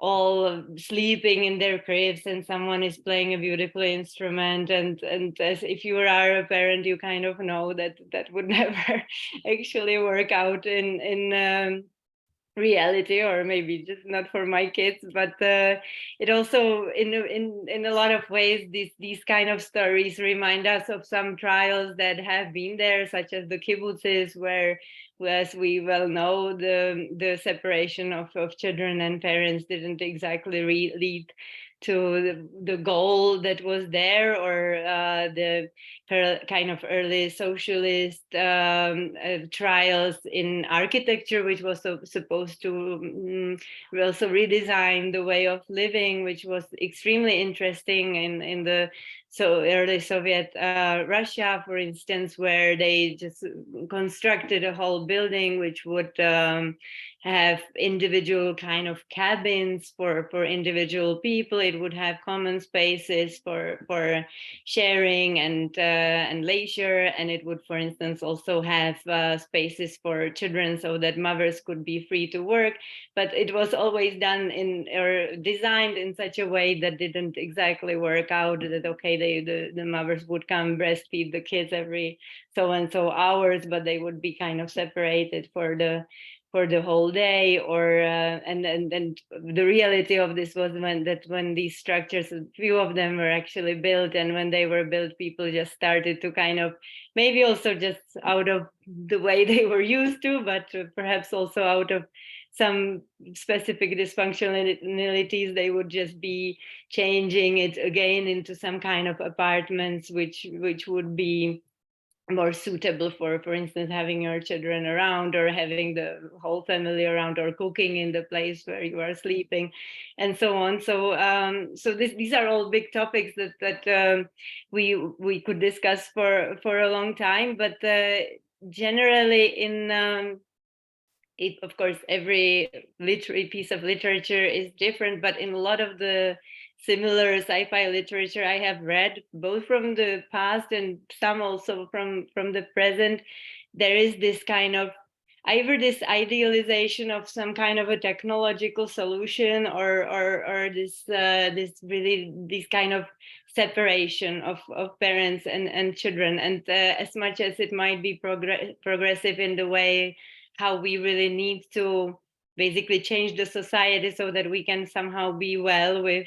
B: all sleeping in their cribs and someone is playing a beautiful instrument, and as if you are a parent, you kind of know that would never actually work out in reality, or maybe just not for my kids. But it also in a lot of ways, these kind of stories remind us of some trials that have been there, such as the kibbutzes, where, as we well know, the separation of children and parents didn't exactly lead to the goal that was there, or the kind of early socialist trials in architecture, which was supposed to also redesign the way of living, which was extremely interesting in the early Soviet Russia, for instance, where they just constructed a whole building which would have individual kind of cabins for individual people. It would have common spaces for sharing and leisure, and it would, for instance, also have spaces for children so that mothers could be free to work. But it was always done or designed in such a way that didn't exactly work out, that okay, the mothers would come breastfeed the kids every so and so hours, but they would be kind of separated for the whole day, or and the reality of this was when these structures, a few of them were actually built, and when they were built, people just started to kind of, maybe also just out of the way they were used to, but perhaps also out of some specific dysfunctionalities, they would just be changing it again into some kind of apartments which would be more suitable for instance, having your children around, or having the whole family around, or cooking in the place where you are sleeping, and so on. So these are all big topics that we could discuss for a long time. But generally, of course, every piece of literature is different, but in a lot of the similar sci-fi literature I have read, both from the past and some also from the present, there is this kind of either this idealization of some kind of a technological solution, or this kind of separation of parents and children. And as much as it might be progressive in the way how we really need to basically change the society so that we can somehow be well with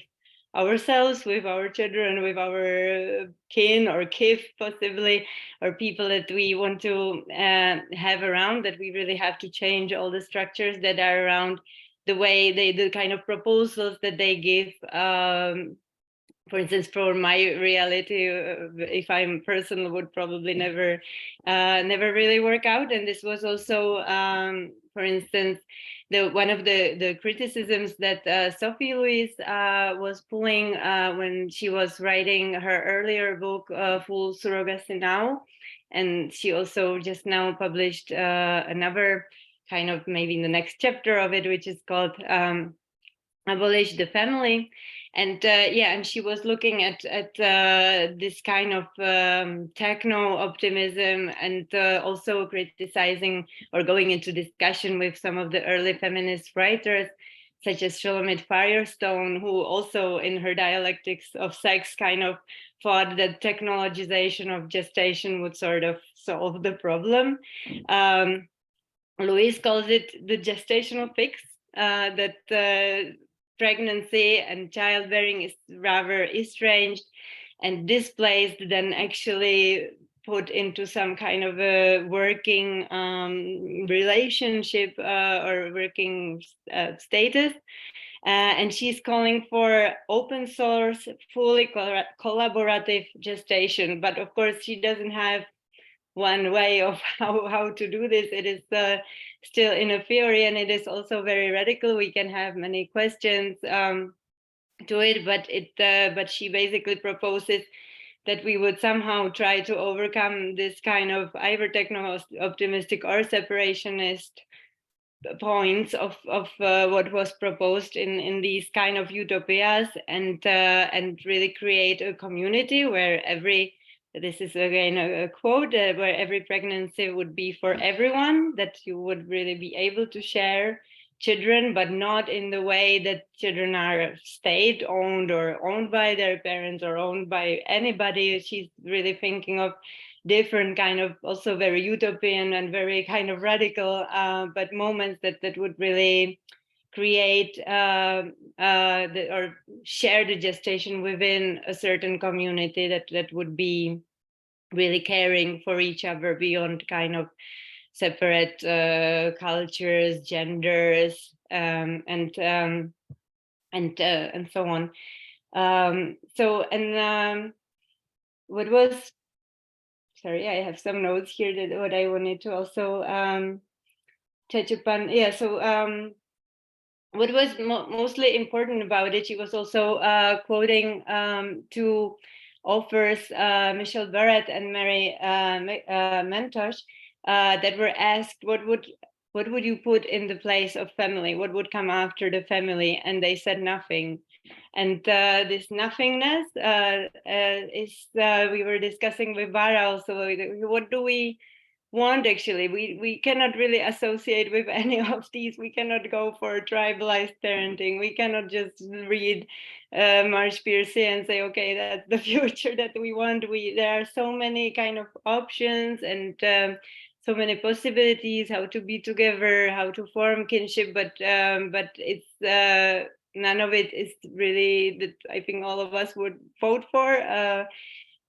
B: ourselves, with our children, with our kin or kith possibly, or people that we want to have around, that we really have to change all the structures that are around, the way the kind of proposals that they give. For instance, for my reality, if I'm personal, would probably never really work out. And this was also, for instance, one of the criticisms that Sophie Louise was pulling when she was writing her earlier book, Full Surrogacy Now. And she also just now published another kind of maybe in the next chapter of it, which is called Abolish the Family. And and she was looking at this kind of techno optimism, and also criticizing or going into discussion with some of the early feminist writers, such as Shulamit Firestone, who also in her Dialectics of Sex kind of thought that technologization of gestation would sort of solve the problem. Louise calls it the gestational fix, that pregnancy and childbearing is rather estranged and displaced than actually put into some kind of a working relationship or working status. And she's calling for open source, fully collaborative gestation. But of course, she doesn't have one way of how to do this. It is still in a theory, and it is also very radical. We can have many questions to it, but she basically proposes that we would somehow try to overcome this kind of either techno-optimistic or separationist points of what was proposed in these kind of utopias, and really create a community where this is again a quote, where every pregnancy would be for everyone, that you would really be able to share children, but not in the way that children are state-owned or owned by their parents or owned by anybody. She's really thinking of different kind of also very utopian and very kind of radical, but moments that would really create or share the gestation within a certain community that would be really caring for each other beyond kind of separate cultures, genders, and so on. What was, sorry, I have some notes here that what I wanted to also touch upon. Yeah, so what was mostly important about it, she was also quoting two authors, Michelle Barrett and Mary Mentosh, that were asked what would you put in the place of family? What would come after the family? And they said nothing. And this nothingness is, we were discussing with Bara also, what do we want actually? We cannot really associate with any of these. We cannot go for tribalized parenting. We cannot just read Marsh Piercy and say, okay, that's the future that we want. There are so many kind of options and so many possibilities, how to be together, how to form kinship, but it's none of it is really that I think all of us would vote for.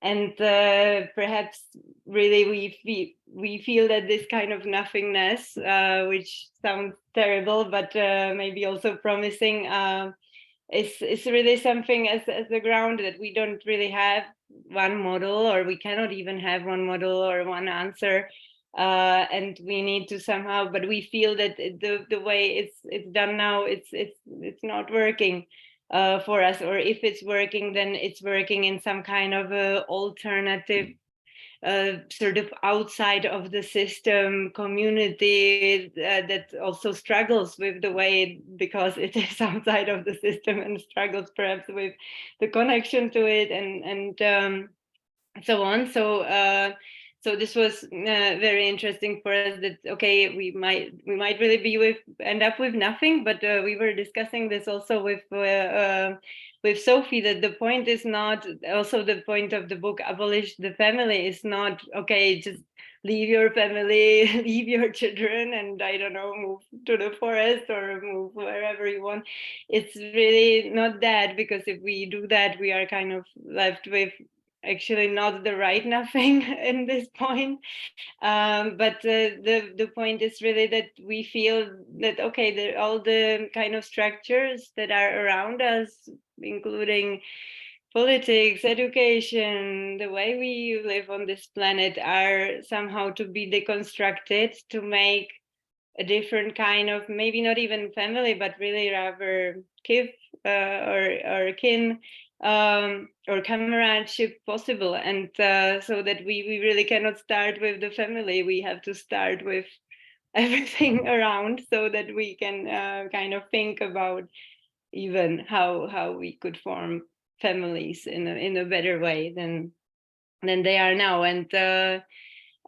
B: And perhaps really we feel that this kind of nothingness, which sounds terrible, but maybe also promising, is really something as the ground that we don't really have one model, or we cannot even have one model or one answer, and we need to somehow, but we feel that the way it's done now, it's not working for us, or if it's working, then it's working in some kind of a alternative sort of outside of the system community that also struggles with the way, because it is outside of the system, and struggles perhaps with the connection to it, and so on. So this was very interesting for us, that okay, we might really end up with nothing, but we were discussing this also with Sophie, that the point is not, also the point of the book Abolish the Family is not, okay, just leave your family, leave your children, and I don't know, move to the forest or move wherever you want. It's really not that, because if we do that, we are kind of left with actually not the right nothing in this point. But the point is really that we feel that, okay, all the kind of structures that are around us, including politics, education, the way we live on this planet, are somehow to be deconstructed to make a different kind of, maybe not even family, but really rather kith or kin, or comradeship possible. And so that we really cannot start with the family, we have to start with everything around, so that we can kind of think about even how we could form families in a better way than they are now. And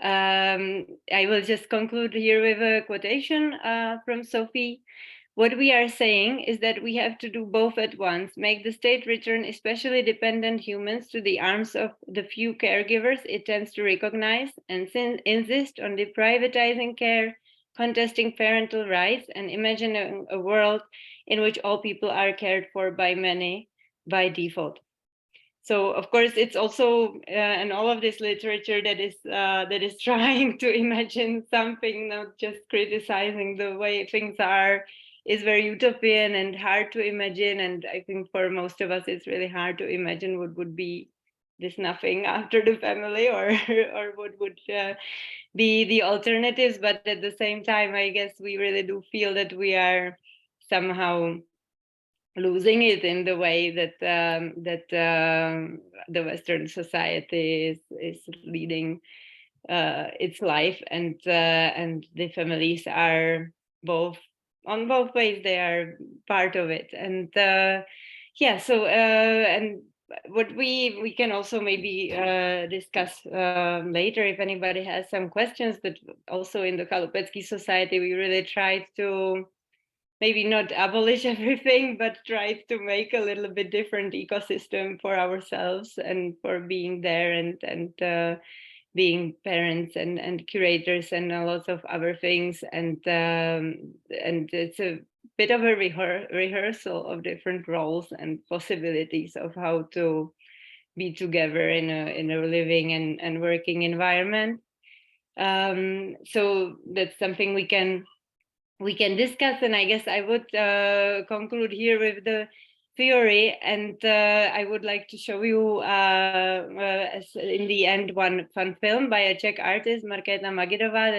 B: I will just conclude here with a quotation from Sophie. What we are saying is that we have to do both at once, make the state return especially dependent humans to the arms of the few caregivers it tends to recognize, and insist on deprivatizing care, contesting parental rights, and imagining a world in which all people are cared for by many by default. So of course, it's also and all of this literature that is trying to imagine something, not just criticizing the way things are, is very utopian and hard to imagine. And I think for most of us, it's really hard to imagine what would be this nothing after the family, or what would be the alternatives. But at the same time, I guess we really do feel that we are somehow losing it in the way that the Western society is leading its life, and the families are on both ways, they are part of it. And yeah, so and what we can also maybe discuss later if anybody has some questions, but also in the Chalupecký Society we really tried to maybe not abolish everything, but try to make a little bit different ecosystem for ourselves and for being there, and being parents and curators and a lot of other things. And it's a bit of a rehearsal of different roles and possibilities of how to be together in a living and working environment. So that's something we can discuss, and I guess I would conclude here with the theory, and I would like to show you as in the end one fun film by a Czech artist, Markéta Magidová,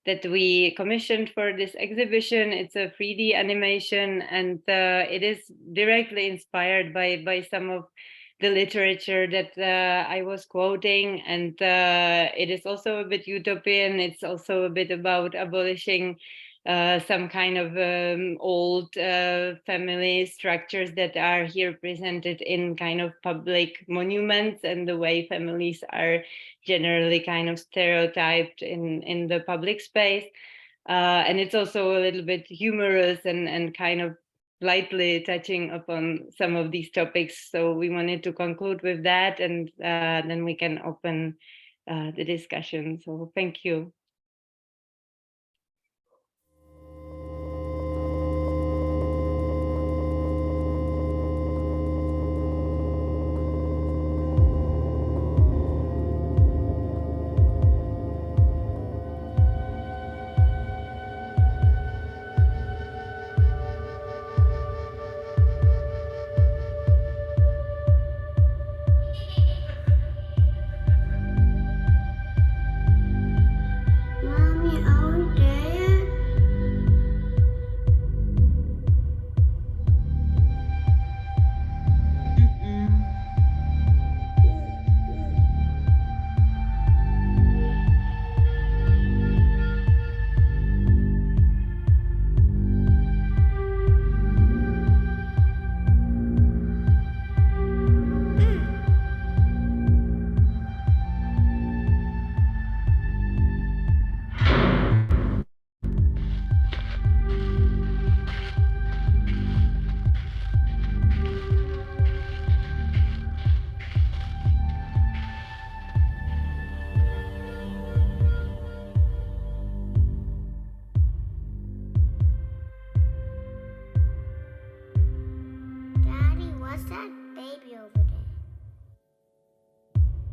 B: that we commissioned for this exhibition. It's a 3D animation, and it is directly inspired by some of the literature that I was quoting, and it is also a bit utopian. It's also a bit about abolishing some kind of old family structures that are here presented in kind of public monuments, and the way families are generally kind of stereotyped in the public space. And it's also a little bit humorous and kind of lightly touching upon some of these topics. So we wanted to conclude with that, and then we can open the discussion. So thank you.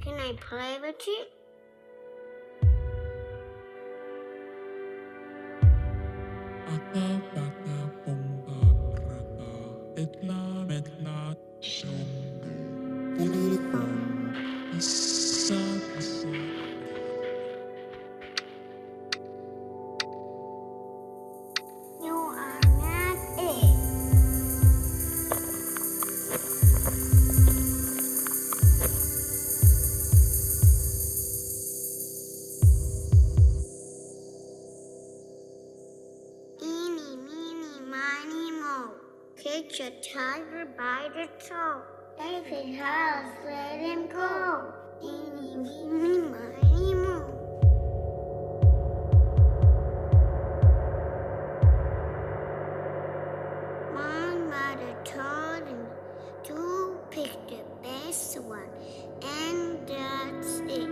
D: Can I play with you? You are not it. Eeny, meeny, miny, moe. Catch a tiger by the toe. Take his house, let him go. Eeny, meeny, miny, moe. My mother told him to pick the best one, and that's it.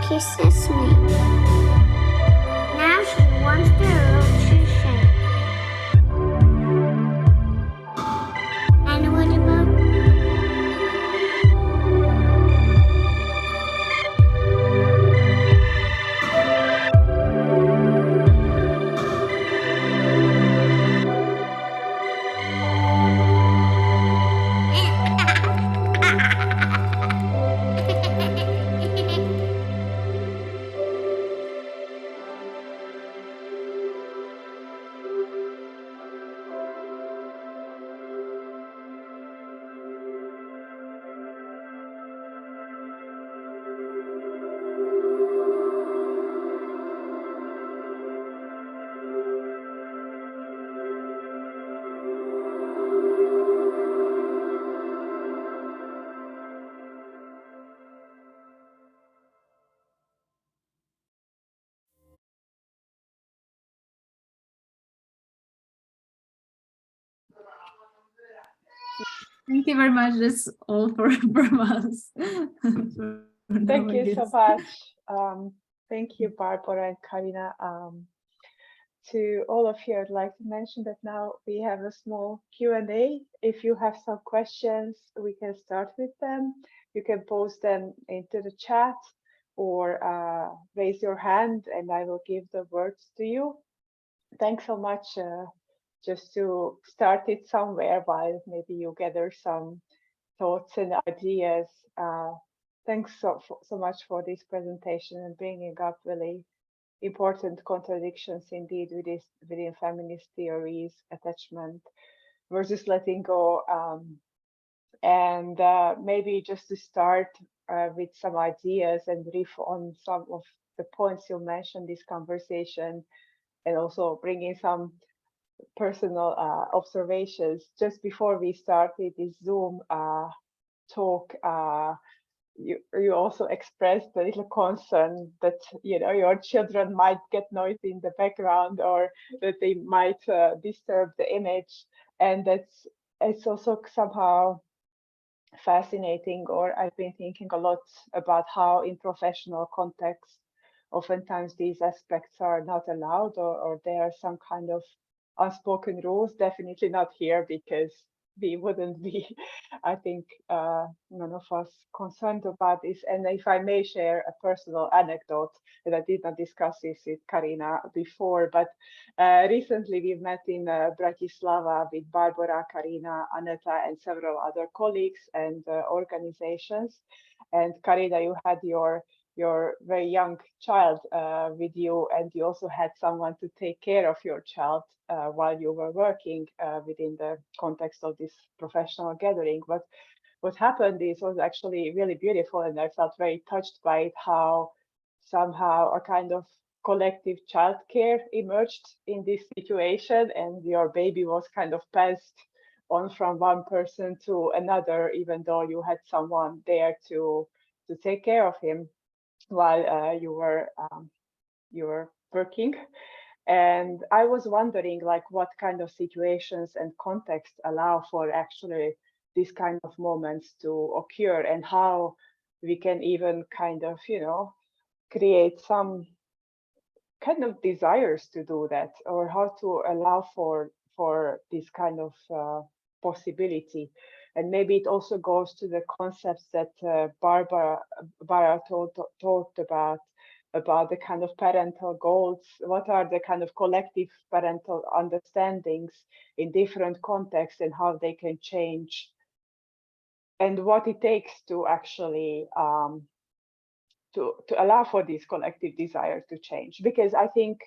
D: kisses me. Now she wants the road to share. And what about
C: Thank you very much. That's all from us.
A: Thank you so much. Thank you, Barbara and Karina. To all of you, I'd like to mention that now we have a small Q&A. If you have some questions, we can start with them. You can post them into the chat or raise your hand and I will give the words to you. Thanks so much. Just to start it somewhere while maybe you gather some thoughts and ideas. Thanks so much for this presentation and bringing up really important contradictions indeed within feminist theories, attachment versus letting go. And maybe just to start with some ideas and riff on some of the points you mentioned this conversation, and also bring in some personal observations. Just before we started this Zoom talk, you also expressed a little concern that your children might get noisy in the background or that they might disturb the image, and it's also somehow fascinating, or I've been thinking a lot about how in professional contexts oftentimes these aspects are not allowed, or there are some kind of unspoken rules. Definitely not here, because we wouldn't be, I think, none of us concerned about this. And if I may share a personal anecdote, that I did not discuss this with Karina before, but recently we met in Bratislava with Barbora, Karina, Aneta, and several other colleagues and organizations. And Karina, you had your very young child with you, and you also had someone to take care of your child while you were working within the context of this professional gathering. But what happened was actually really beautiful, and I felt very touched by it, how somehow a kind of collective childcare emerged in this situation, and your baby was kind of passed on from one person to another, even though you had someone there to take care of him while you were working. And I was wondering, like, what kind of situations and context allow for actually these kind of moments to occur, and how we can even kind of, create some kind of desires to do that, or how to allow for this kind of possibility. And maybe it also goes to the concepts that Barbara talked about the kind of parental goals. What are the kind of collective parental understandings in different contexts, and how they can change, and what it takes to actually to allow for this collective desire to change. Because I think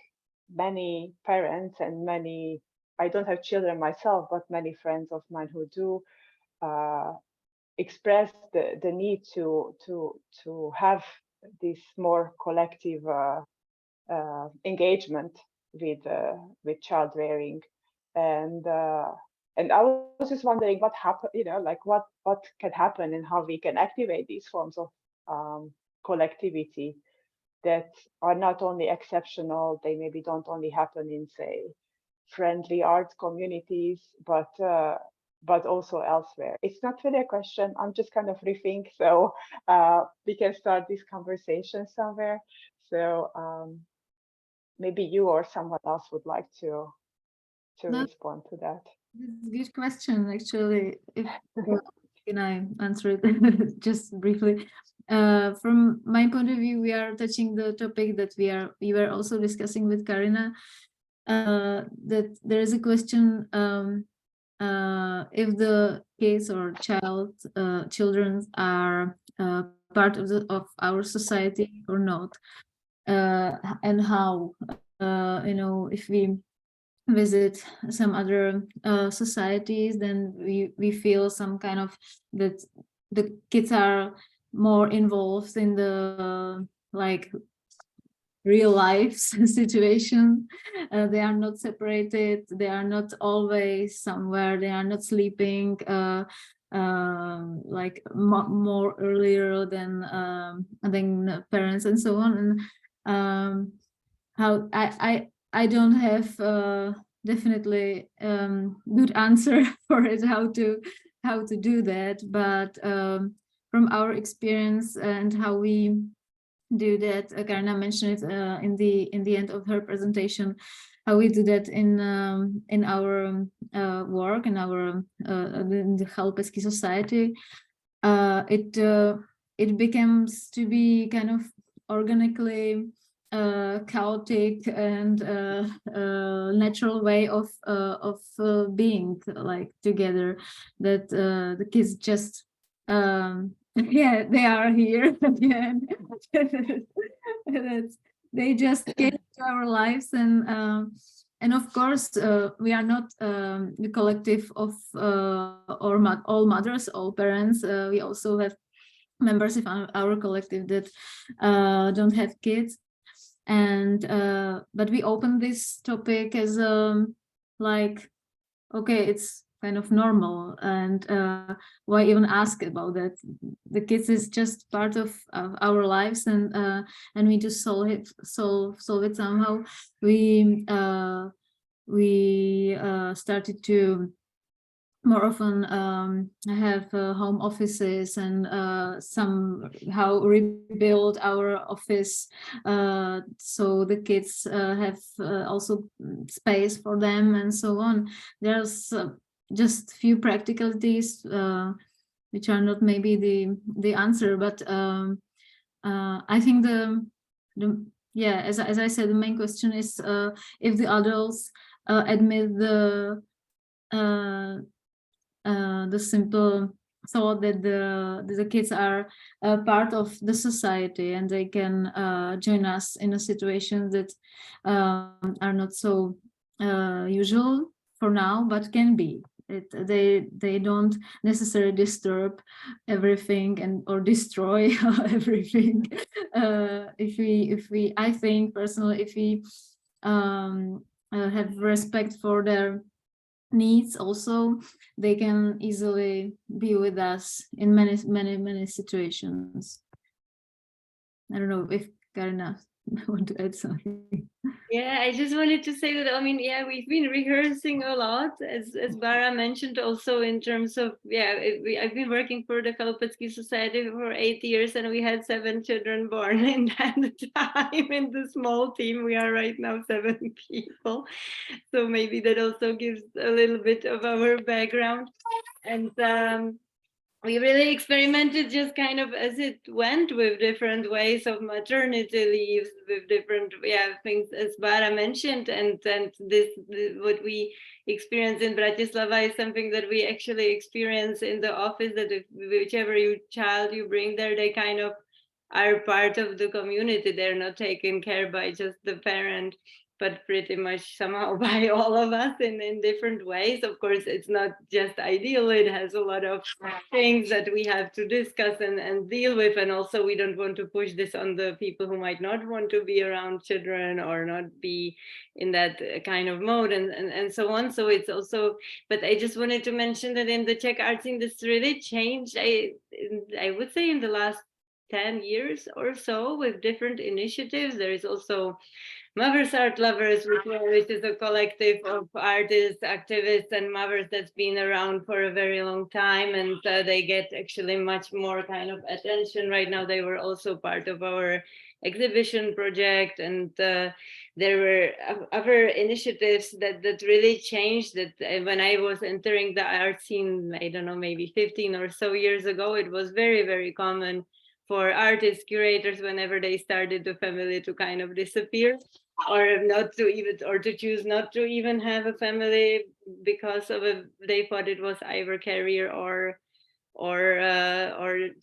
A: many parents and many, I don't have children myself, but many friends of mine who do, express the need to have this more collective engagement with child rearing, and I was just wondering what happened, like what can happen and how we can activate these forms of collectivity that are not only exceptional, they maybe don't only happen in, say, friendly art communities, but but also elsewhere. It's not really a question. I'm just kind of riffing, so we can start this conversation somewhere. So maybe you or someone else would like to respond to that.
C: It's a good question, actually. If can I answer it just briefly? From my point of view, we are touching the topic that we were also discussing with Karina. That there is a question if the kids or children are part of our society or not, and how if we visit some other societies, then we feel some kind of that the kids are more involved in the like real life situation. They are not separated, they are not always somewhere, they are not sleeping like more earlier than parents and so on. And how I don't have definitely good answer for it, how to do that, but from our experience and how we do that, Karina mentioned it in the end of her presentation, how we do that in our work, in our in the Chalupecký Society. It becomes to be kind of organically chaotic and natural way of being like together, that the kids just yeah, they are here again. They just came to our lives, and of course we are not the collective of all mothers, all parents. We also have members of our collective that don't have kids, and but we open this topic as like, okay, it's kind of normal, and why even ask about that? The kids is just part of our lives, and we just solve it somehow. We started to more often have home offices, and somehow rebuild our office so the kids have also space for them and so on. There's just few practicalities which are not maybe the answer, but I think yeah, as I said, the main question is if the adults admit the simple thought that the kids are part of the society, and they can join us in a situation that are not so usual for now, but can be. They don't necessarily disturb everything or destroy everything. If we, I think personally, if we have respect for their needs, also they can easily be with us in many situations. I don't know if Karina want to add something.
B: Yeah, I just wanted to say that, I mean, yeah, we've been rehearsing a lot, as Bara mentioned, also in terms of, yeah, I've been working for the Chalupecký Society for 8 years, and we had 7 children born in that time. In the small team, we are right now 7 people. So maybe that also gives a little bit of our background. And we really experimented just kind of as it went, with different ways of maternity leaves, with different things, as Bara mentioned, and this what we experience in Bratislava is something that we actually experience in the office, that whichever child you bring there, they kind of are part of the community. They're not taken care by just the parent, but pretty much somehow by all of us in different ways. Of course, it's not just ideal. It has a lot of things that we have to discuss and deal with. And also, we don't want to push this on the people who might not want to be around children or not be in that kind of mode and so on. So it's also, but I just wanted to mention that in the Czech art scene, this really changed. I would say in the last 10 years or so, with different initiatives. There is also Mothers Art Lovers, which is a collective of artists, activists, and mothers that's been around for a very long time, and they get actually much more kind of attention right now. They were also part of our exhibition project, and there were other initiatives that really changed. That when I was entering the art scene, I don't know, maybe 15 or so years ago, it was very, very common for artists, curators, whenever they started the family, to kind of disappear, or not to even, or to choose not to even have a family because of they thought it was either career or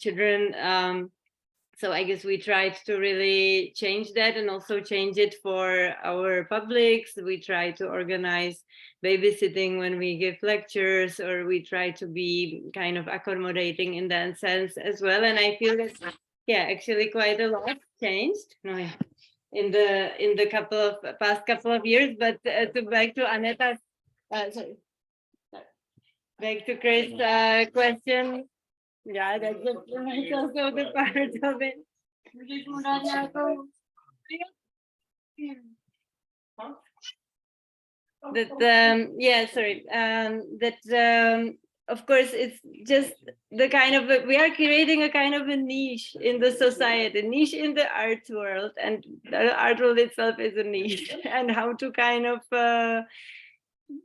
B: children. So I guess we tried to really change that, and also change it for our publics. We try to organize babysitting when we give lectures, or we try to be kind of accommodating in that sense as well. And I feel that, yeah, actually quite a lot changed in the past couple of years. But back to Aneta's, back to Chris' question. Yeah, that's also the part of it. That yeah, sorry. That of course it's just the kind of, we are creating a kind of a niche in the society, niche in the art world, and the art world itself is a niche. And how to kind of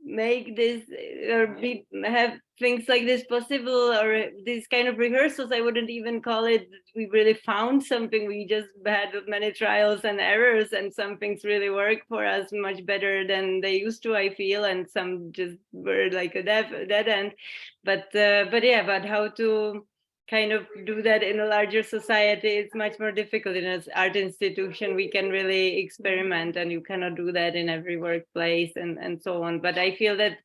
B: make this or have things like this possible, or these kind of rehearsals. I wouldn't even call it we really found something. We just had many trials and errors, and some things really work for us much better than they used to, I feel, and some just were like a dead end. But yeah, how to kind of do that in a larger society, it's much more difficult. In an art institution, we can really experiment, and you cannot do that in every workplace and so on. But I feel that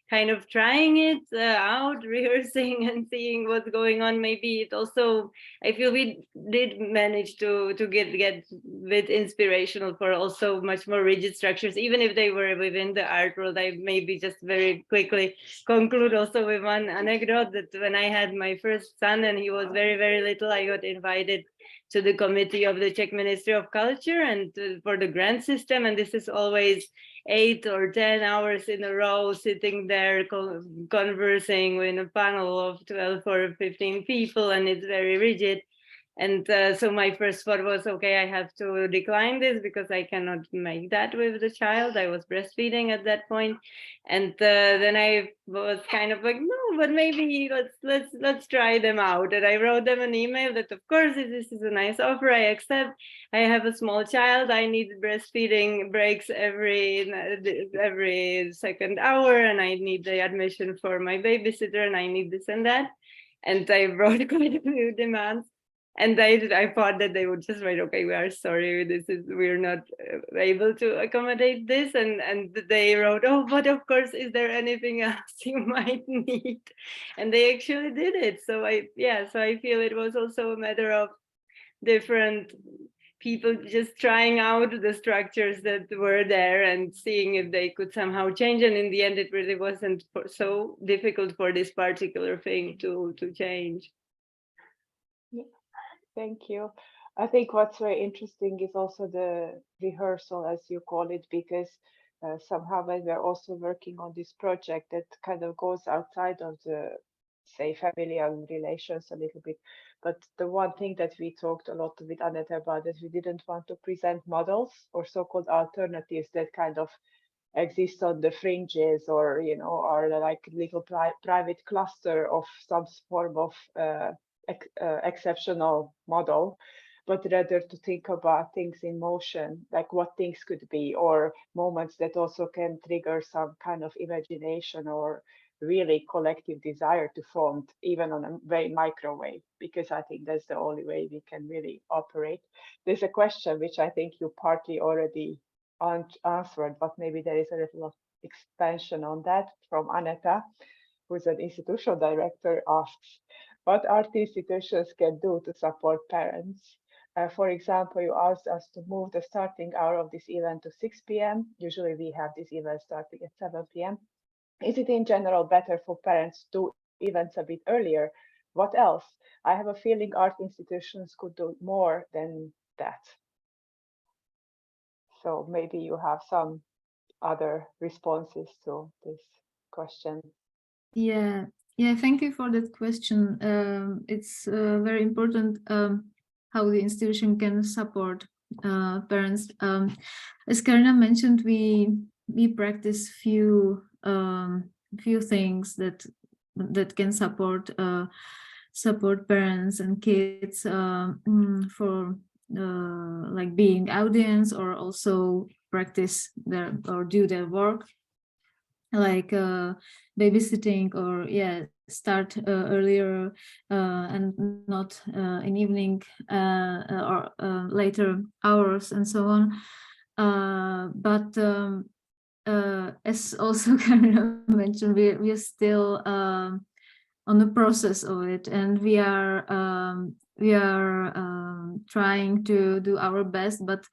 B: kind of trying it out, rehearsing and seeing what's going on, maybe it also, I feel we did manage to get a bit inspirational for also much more rigid structures, even if they were within the art world. I maybe just very quickly conclude also with one anecdote, that when I had my first son and he was very, very little, I got invited to the committee of the Czech Ministry of Culture and for the grant system. And this is always 8 or 10 hours in a row, sitting there conversing with a panel of 12 or 15 people, and it's very rigid. And so my first thought was, okay, I have to decline this because I cannot make that with the child. I was breastfeeding at that point. And then I was kind of like, no, but maybe let's try them out. And I wrote them an email that, of course, this is a nice offer, I accept. I have a small child. I need breastfeeding breaks every second hour, and I need the admission for my babysitter, and I need this and that. And I wrote quite a few demands. And I thought that they would just write, okay, we are sorry, we're not able to accommodate this. And they wrote, oh, but of course, is there anything else you might need? And they actually did it. So I feel it was also a matter of different people just trying out the structures that were there and seeing if they could somehow change. And in the end, it really wasn't so difficult for this particular thing to change.
A: Thank you. I think what's very interesting is also the rehearsal, as you call it, because somehow when we're also working on this project that kind of goes outside of the, say, familial relations a little bit. But the one thing that we talked a lot with Annette about is we didn't want to present models or so-called alternatives that kind of exist on the fringes, or, you know, are like little private cluster of some form of exceptional model, but rather to think about things in motion, like what things could be, or moments that also can trigger some kind of imagination or really collective desire to form, even on a very micro way, because I think that's the only way we can really operate. There's a question which I think you partly already answered, but maybe there is a little of expansion on that from Aneta, who's an institutional director, asks, what art institutions can do to support parents? For example, you asked us to move the starting hour of this event to 6 p.m. Usually we have this event starting at 7 p.m. Is it in general better for parents to do events a bit earlier? What else? I have a feeling art institutions could do more than that. So maybe you have some other responses to this question.
C: Yeah, thank you for that question. It's very important how the institution can support parents. As Karina mentioned, we practice few things that can support parents and kids for like being audience, or also practice their or do their work, like babysitting, or start earlier and not in evening or later hours, and so on. But as also Karina mentioned, we are still on the process of it, and we are trying to do our best, but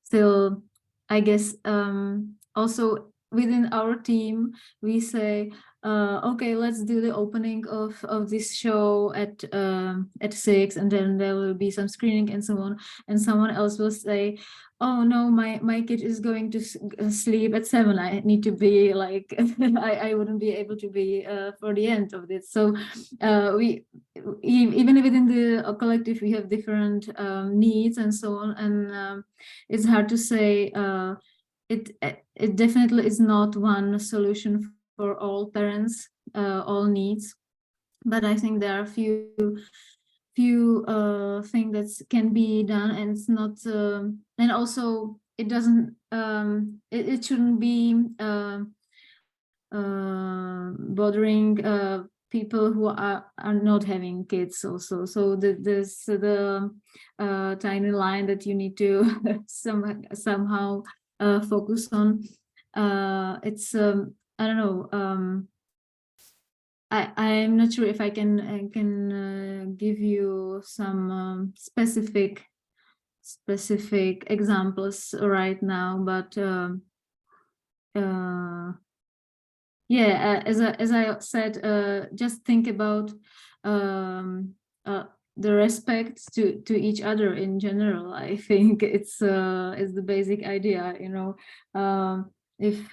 C: still, I guess, also within our team, we say, okay, let's do the opening of this show at 6, and then there will be some screening and so on. And someone else will say, oh no, my kid is going to sleep at 7. I need to be like, I wouldn't be able to be for the end of this. So we even within the collective, we have different needs and so on, and it's hard to say. It definitely is not one solution for all parents, all needs, but I think there are few things that can be done, and it's not, and also it doesn't, it shouldn't be bothering people who are not having kids also. So there's the tiny line that you need to somehow focus on. It's I don't know. I'm not sure if I can give you some specific examples right now, but as I said, just think about the respect to each other in general. I think it's the basic idea, you know. If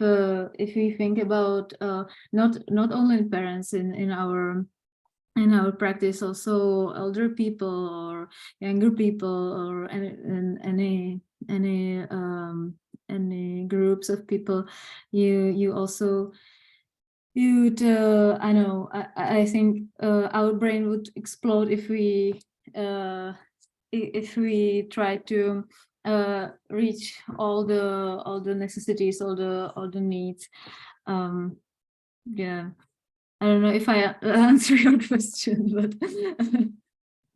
C: we think about not only parents in our practice, also elder people or younger people, or any groups of people, you also you'd I know, I think our brain would explode if we try to reach all the necessities, all the needs. Yeah, I don't know if I answer your question, but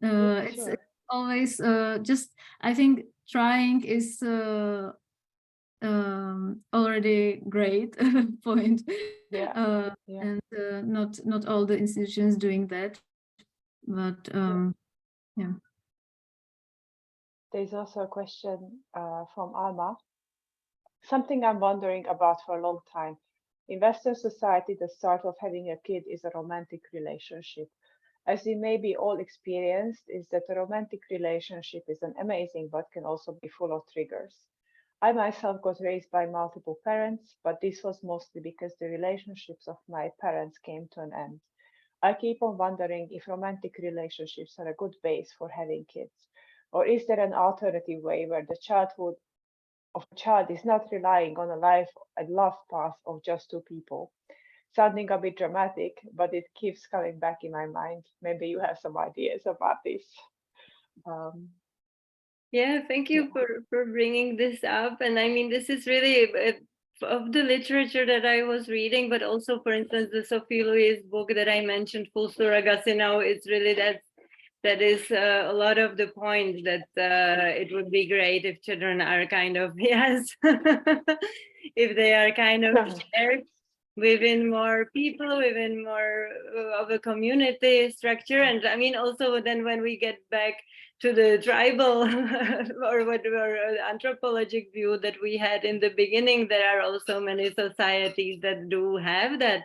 C: it's always just, I think trying is already great point. And not all the institutions doing that, but yeah.
A: There's also a question from Alma. Something I'm wondering about for a long time. In Western society, the start of having a kid is a romantic relationship. As we may be all experienced, is that a romantic relationship is an amazing but can also be full of triggers. I myself got raised by multiple parents, but this was mostly because the relationships of my parents came to an end. I keep on wondering if romantic relationships are a good base for having kids, or is there an alternative way where the childhood of a child is not relying on a life and love path of just two people? Sounding a bit dramatic, but it keeps coming back in my mind. Maybe you have some ideas about this.
B: Yeah, thank you for bringing this up. And I mean, this is really of the literature that I was reading, but also, for instance, the Sophie Louis book that I mentioned, Full Surrogacy Now, it's really that is a lot of the point that it would be great if children are kind of, yes, if they are kind of shared within more people, within more of a community structure. And I mean, also then when we get back to the tribal or whatever anthropological view that we had in the beginning, there are also many societies that do have that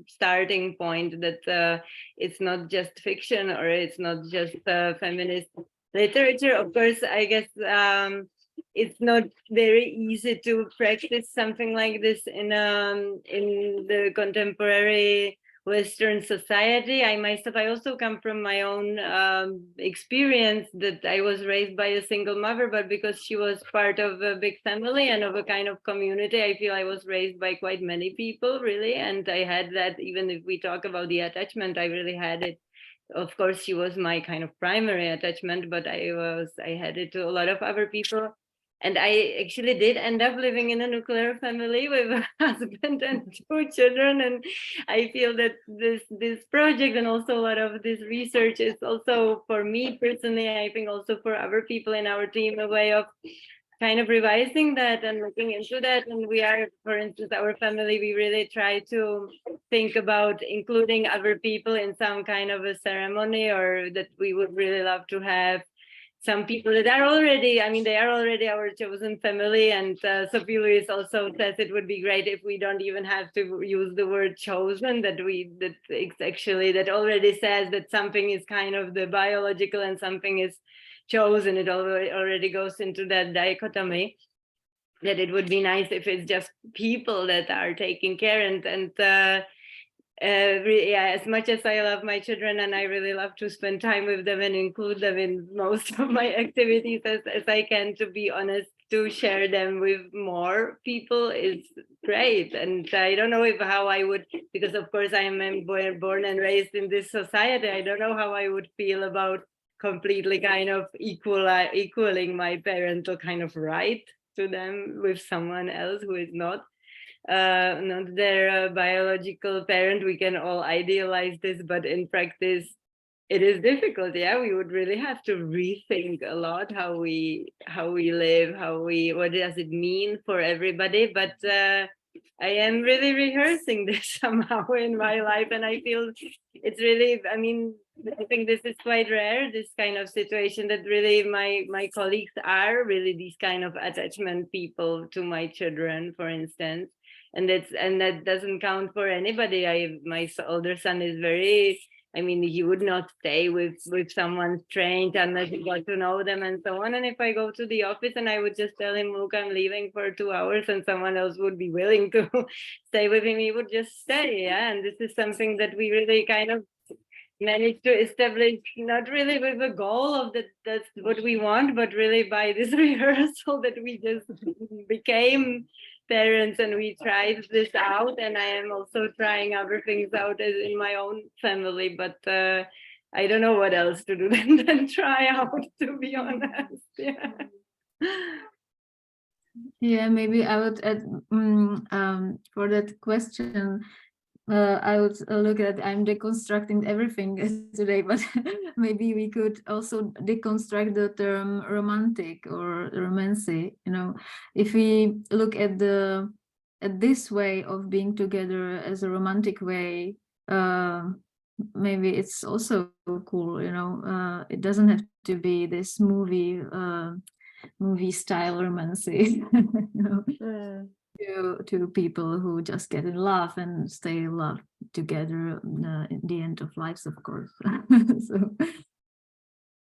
B: starting point, that it's not just fiction or it's not just feminist literature. Of course, I guess it's not very easy to practice something like this in the contemporary Western society. I also come from my own experience that I was raised by a single mother, but because she was part of a big family and of a kind of community, I feel I was raised by quite many people, really. And I had that, even if we talk about the attachment, I really had it. Of course, she was my kind of primary attachment, but I had it to a lot of other people. And I actually did end up living in a nuclear family with a husband and 2 children. And I feel that this project and also a lot of this research is also, for me personally, I think also for other people in our team, a way of kind of revising that and looking into that. And we are, for instance, our family, we really try to think about including other people in some kind of a ceremony, or that we would really love to have some people that are already, I mean, they are already our chosen family. And Sophie Louise also says it would be great if we don't even have to use the word chosen, that it's actually, that already says that something is kind of the biological and something is chosen. It already goes into that dichotomy, that it would be nice if it's just people that are taking care. As much as I love my children and I really love to spend time with them and include them in most of my activities as I can, to be honest, to share them with more people is great. And I don't know how I would, because of course I am born and raised in this society, I don't know how I would feel about completely kind of equaling my parental kind of right to them with someone else who is not their biological parent. We can all idealize this, but in practice it is difficult. Yeah, we would really have to rethink a lot how we live, what does it mean for everybody. But I am really rehearsing this somehow in my life, and I feel it's really, I mean, I think this is quite rare, this kind of situation, that really my colleagues are really these kind of attachment people to my children, for instance. And that doesn't count for anybody. My older son is very, I mean, he would not stay with someone strange unless he got to know them and so on. And if I go to the office and I would just tell him, look, I'm leaving for 2 hours, and someone else would be willing to stay with him, he would just stay. Yeah. And this is something that we really kind of managed to establish, not really with a goal of that's what we want, but really by this rehearsal that we just became parents and we tried this out. And I am also trying other things out as in my own family, but I don't know what else to do than try out, to be honest. Yeah.
C: Yeah, maybe I would add for that question, I would look at, I'm deconstructing everything today, but maybe we could also deconstruct the term romantic or romancy. You know, if we look at this way of being together as a romantic way, maybe it's also cool. You know, it doesn't have to be this movie style romancy. You know? To people who just get in love and stay in love together at the end of lives, of course. So,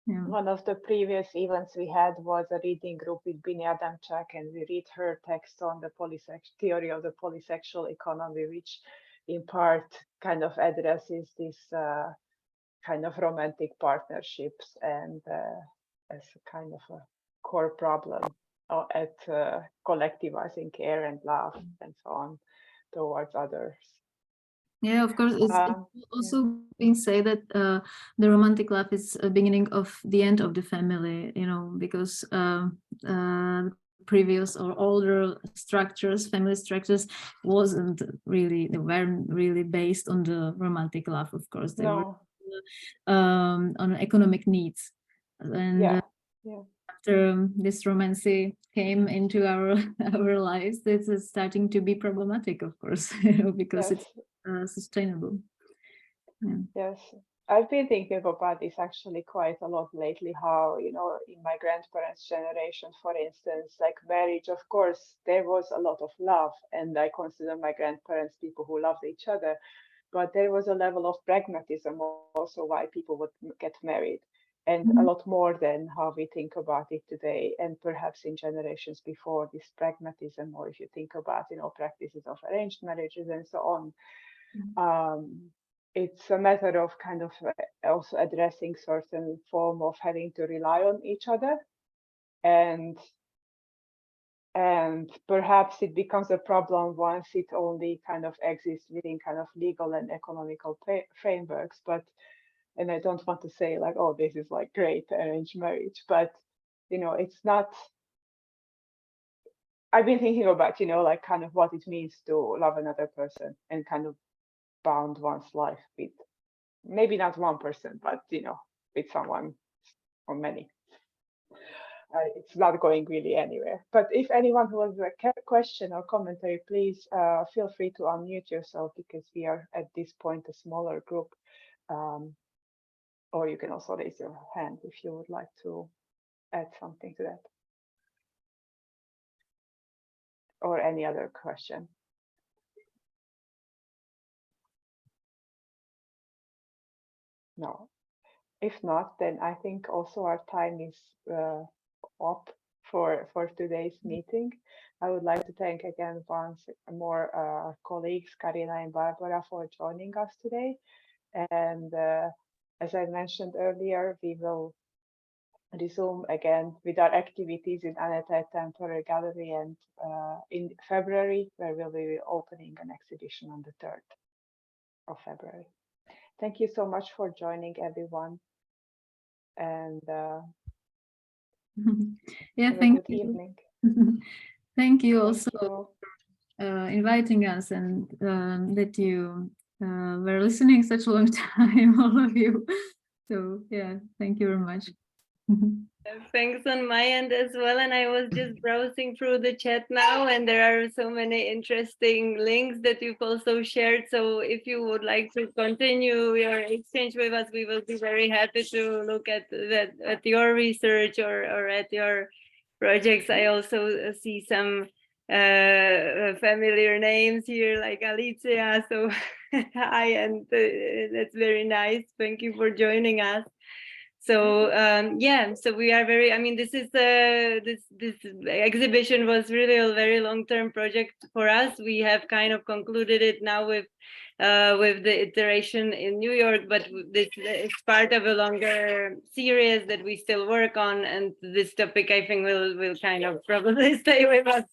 C: yeah.
A: One of the previous events we had was a reading group with Bini Adamczak, and we read her text on the theory of the polysexual economy, which in part kind of addresses this kind of romantic partnerships and as a kind of a core problem at collectivizing care and love and so on towards others.
C: Yeah, of course. It's also been said that the romantic love is a beginning of the end of the family, you know, because previous or older structures, family structures, they weren't really based on the romantic love. Of course, they were on economic needs, and after this romancy came into our lives, this is starting to be problematic, of course, because it's sustainable. Yeah.
A: Yes, I've been thinking about this actually quite a lot lately, how, you know, in my grandparents' generation, for instance, like marriage, of course, there was a lot of love, and I consider my grandparents people who loved each other, but there was a level of pragmatism also why people would get married. and a lot more than how we think about it today, and perhaps in generations before, this pragmatism, or if you think about, practices of arranged marriages and so on. It's a matter of kind of also addressing certain form of having to rely on each other, and perhaps it becomes a problem once it only kind of exists within kind of legal and economical frameworks. And I don't want to say like, oh, this is like great arranged marriage, but it's not. I've been thinking about, like kind of what it means to love another person and kind of bound one's life with maybe not one person, but with someone or many. It's not going really anywhere. But if anyone who has a question or commentary, please feel free to unmute yourself, because we are at this point a smaller group. Or you can also raise your hand if you would like to add something to that. Or any other question. No. If not, then I think also our time is up for today's meeting. I would like to thank again once more our colleagues Karina and Barbora for joining us today. And as I mentioned earlier, we will resume again with our activities in Aneta Temporary Gallery, and in February, where we'll be opening an exhibition on the 3rd of February. Thank you so much for joining, everyone. And
C: yeah,
A: have
C: thank
A: a good
C: you.
A: evening.
C: Thank you
A: Thank
C: also
A: you.
C: Inviting us, and that you were listening such a long time, all of you. So yeah, thank you very much.
B: Thanks on my end as well. And I was just browsing through the chat now, and there are so many interesting links that you've also shared. So if you would like to continue your exchange with us, we will be very happy to look at that, at your research or at your projects. I also see some familiar names here, like Alicia. So hi, and that's very nice. Thank you for joining us. So yeah, so we are very, I mean, this is this exhibition was really a very long-term project for us. We have kind of concluded it now with the iteration in New York, but this is part of a longer series that we still work on, and this topic I think will kind of probably stay with us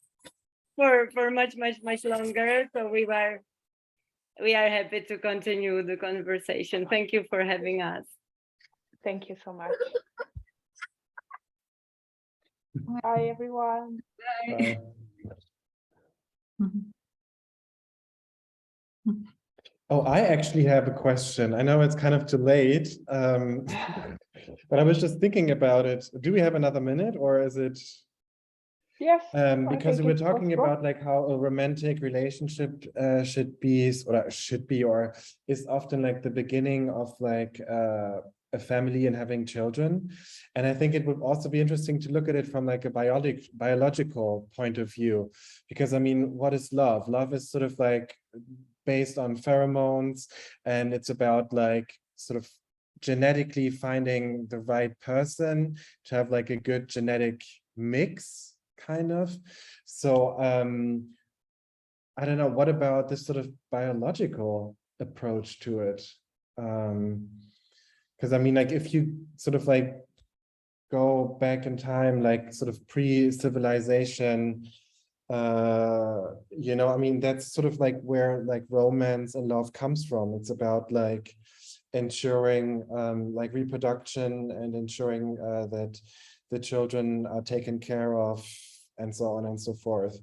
B: for much longer. So we are happy to continue the conversation. Thank you for having us.
A: Thank you so much. Bye, everyone.
E: Bye. Oh, I actually have a question. I know it's kind of too late, but I was just thinking about it. Do we have another minute, or is it?
A: Yes.
E: Because we were talking about like how a romantic relationship should be, or is often like the beginning of like a family and having children. And I think it would also be interesting to look at it from like a biological point of view, because I mean, what is love? Love is sort of like based on pheromones, and it's about like sort of genetically finding the right person to have like a good genetic mix, kind of. So I don't know, what about this sort of biological approach to it? Because I mean, like if you sort of like go back in time, like sort of pre-civilization, you know, I mean, that's sort of like where like romance and love comes from. It's about like ensuring like reproduction and ensuring that the children are taken care of, and so on and so forth.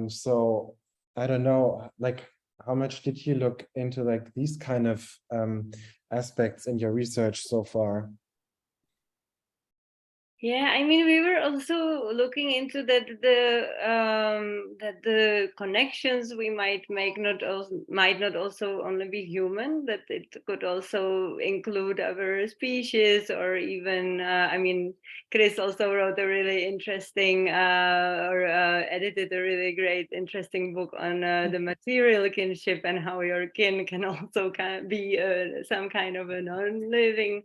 E: So I don't know, like how much did you look into like these kind of aspects in your research so far?
B: Yeah, I mean, we were also looking into that the connections we might make might not also only be human, that it could also include other species, or even I mean, Chris also wrote a really interesting edited a really great interesting book on the material kinship, and how your kin can also be some kind of a non-living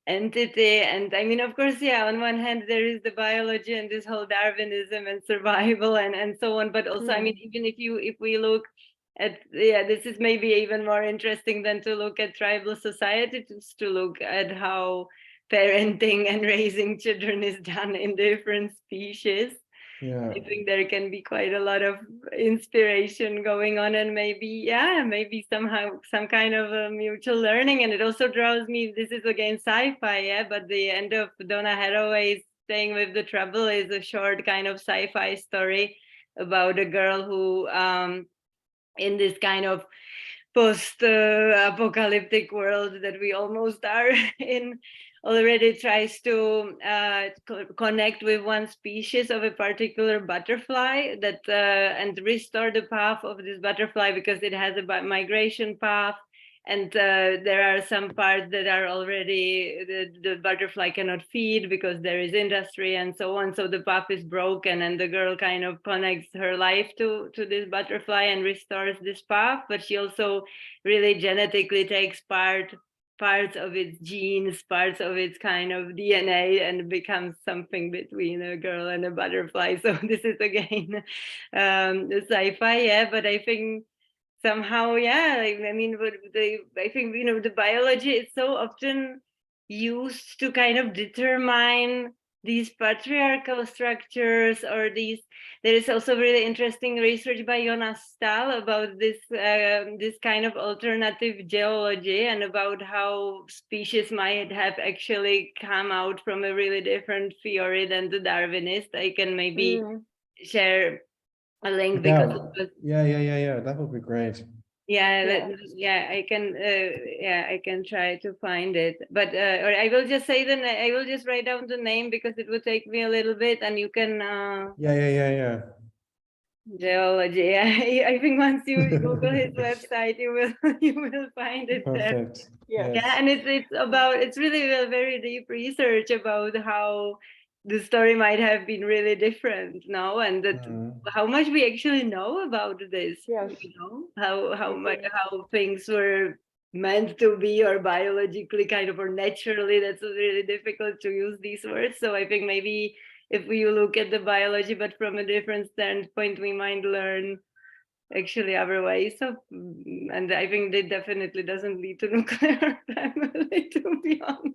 B: entity. And I mean, of course, yeah, on one hand, there is the biology and this whole Darwinism and survival and so on. But also, I mean, even if we look at, this is maybe even more interesting than to look at tribal society, just to look at how parenting and raising children is done in different species.
E: Yeah.
B: I think there can be quite a lot of inspiration going on, and maybe somehow some kind of a mutual learning. And it also draws me, this is again sci-fi, but the end of Donna Haraway's Staying with the Trouble is a short kind of sci-fi story about a girl who in this kind of post-apocalyptic world that we almost are in already, tries to connect with one species of a particular butterfly that and restore the path of this butterfly, because it has a migration path, and there are some parts that are already the butterfly cannot feed because there is industry and so on, so the path is broken, and the girl kind of connects her life to this butterfly and restores this path. But she also really genetically takes parts of its genes, parts of its kind of DNA, and becomes something between a girl and a butterfly. So this is again the sci-fi, but I think somehow, I mean, I think, the biology is so often used to kind of determine these patriarchal structures, or these. There is also really interesting research by Jonas Stahl about this kind of alternative geology, and about how species might have actually come out from a really different theory than the Darwinist. I can maybe share a link, because it was,
E: that would be great.
B: I can try to find it, but or I will just say I will just write down the name, because it will take me a little bit, and you can geology. I think once you Google his website, you will find it.
E: Perfect.
B: There. And it's really a very deep research about how the story might have been really different now, and that how much we actually know about this. How things were meant to be, or biologically kind of, or naturally. That's really difficult to use these words. So I think maybe if we look at the biology, but from a different standpoint, we might learn actually other ways of, and I think that definitely doesn't lead to nuclear family, to be honest.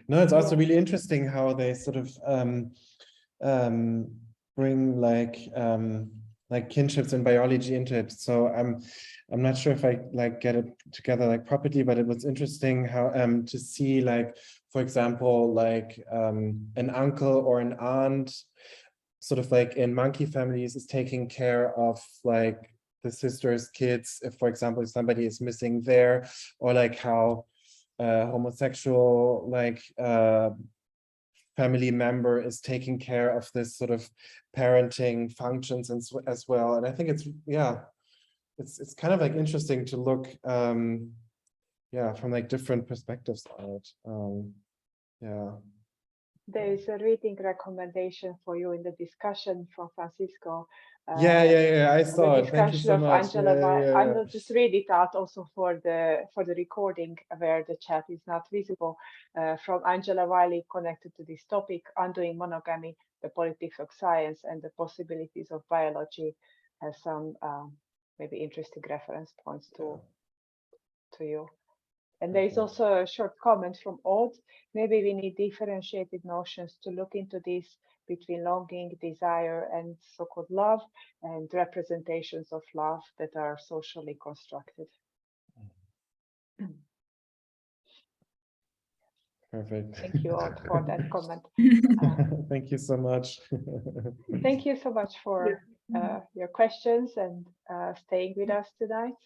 E: No, it's also really interesting how they sort of bring like kinships and biology into it. So I'm not sure if I get it together properly, but it was interesting how to see, for example, an uncle or an aunt sort of in monkey families is taking care of the sister's kids, if, for example, if somebody is missing there, or how homosexual family member is taking care of this sort of parenting functions as well. And I think it's kind of interesting to look from different perspectives on it.
A: There is a reading recommendation for you in the discussion from Francisco.
E: I saw it. Thank you so much.
A: I will just read it out also for the recording, where the chat is not visible, from Angela Wiley, connected to this topic: Undoing Monogamy, the Politics of Science and the Possibilities of Biology. Has some maybe interesting reference points to you. And there is also a short comment from Odd. Maybe we need differentiated notions to look into this between longing, desire, and so-called love, and representations of love that are socially constructed.
E: Perfect.
A: Thank you, Odd, for that comment.
E: Thank you so much.
A: Thank you so much for your questions and staying with us tonight.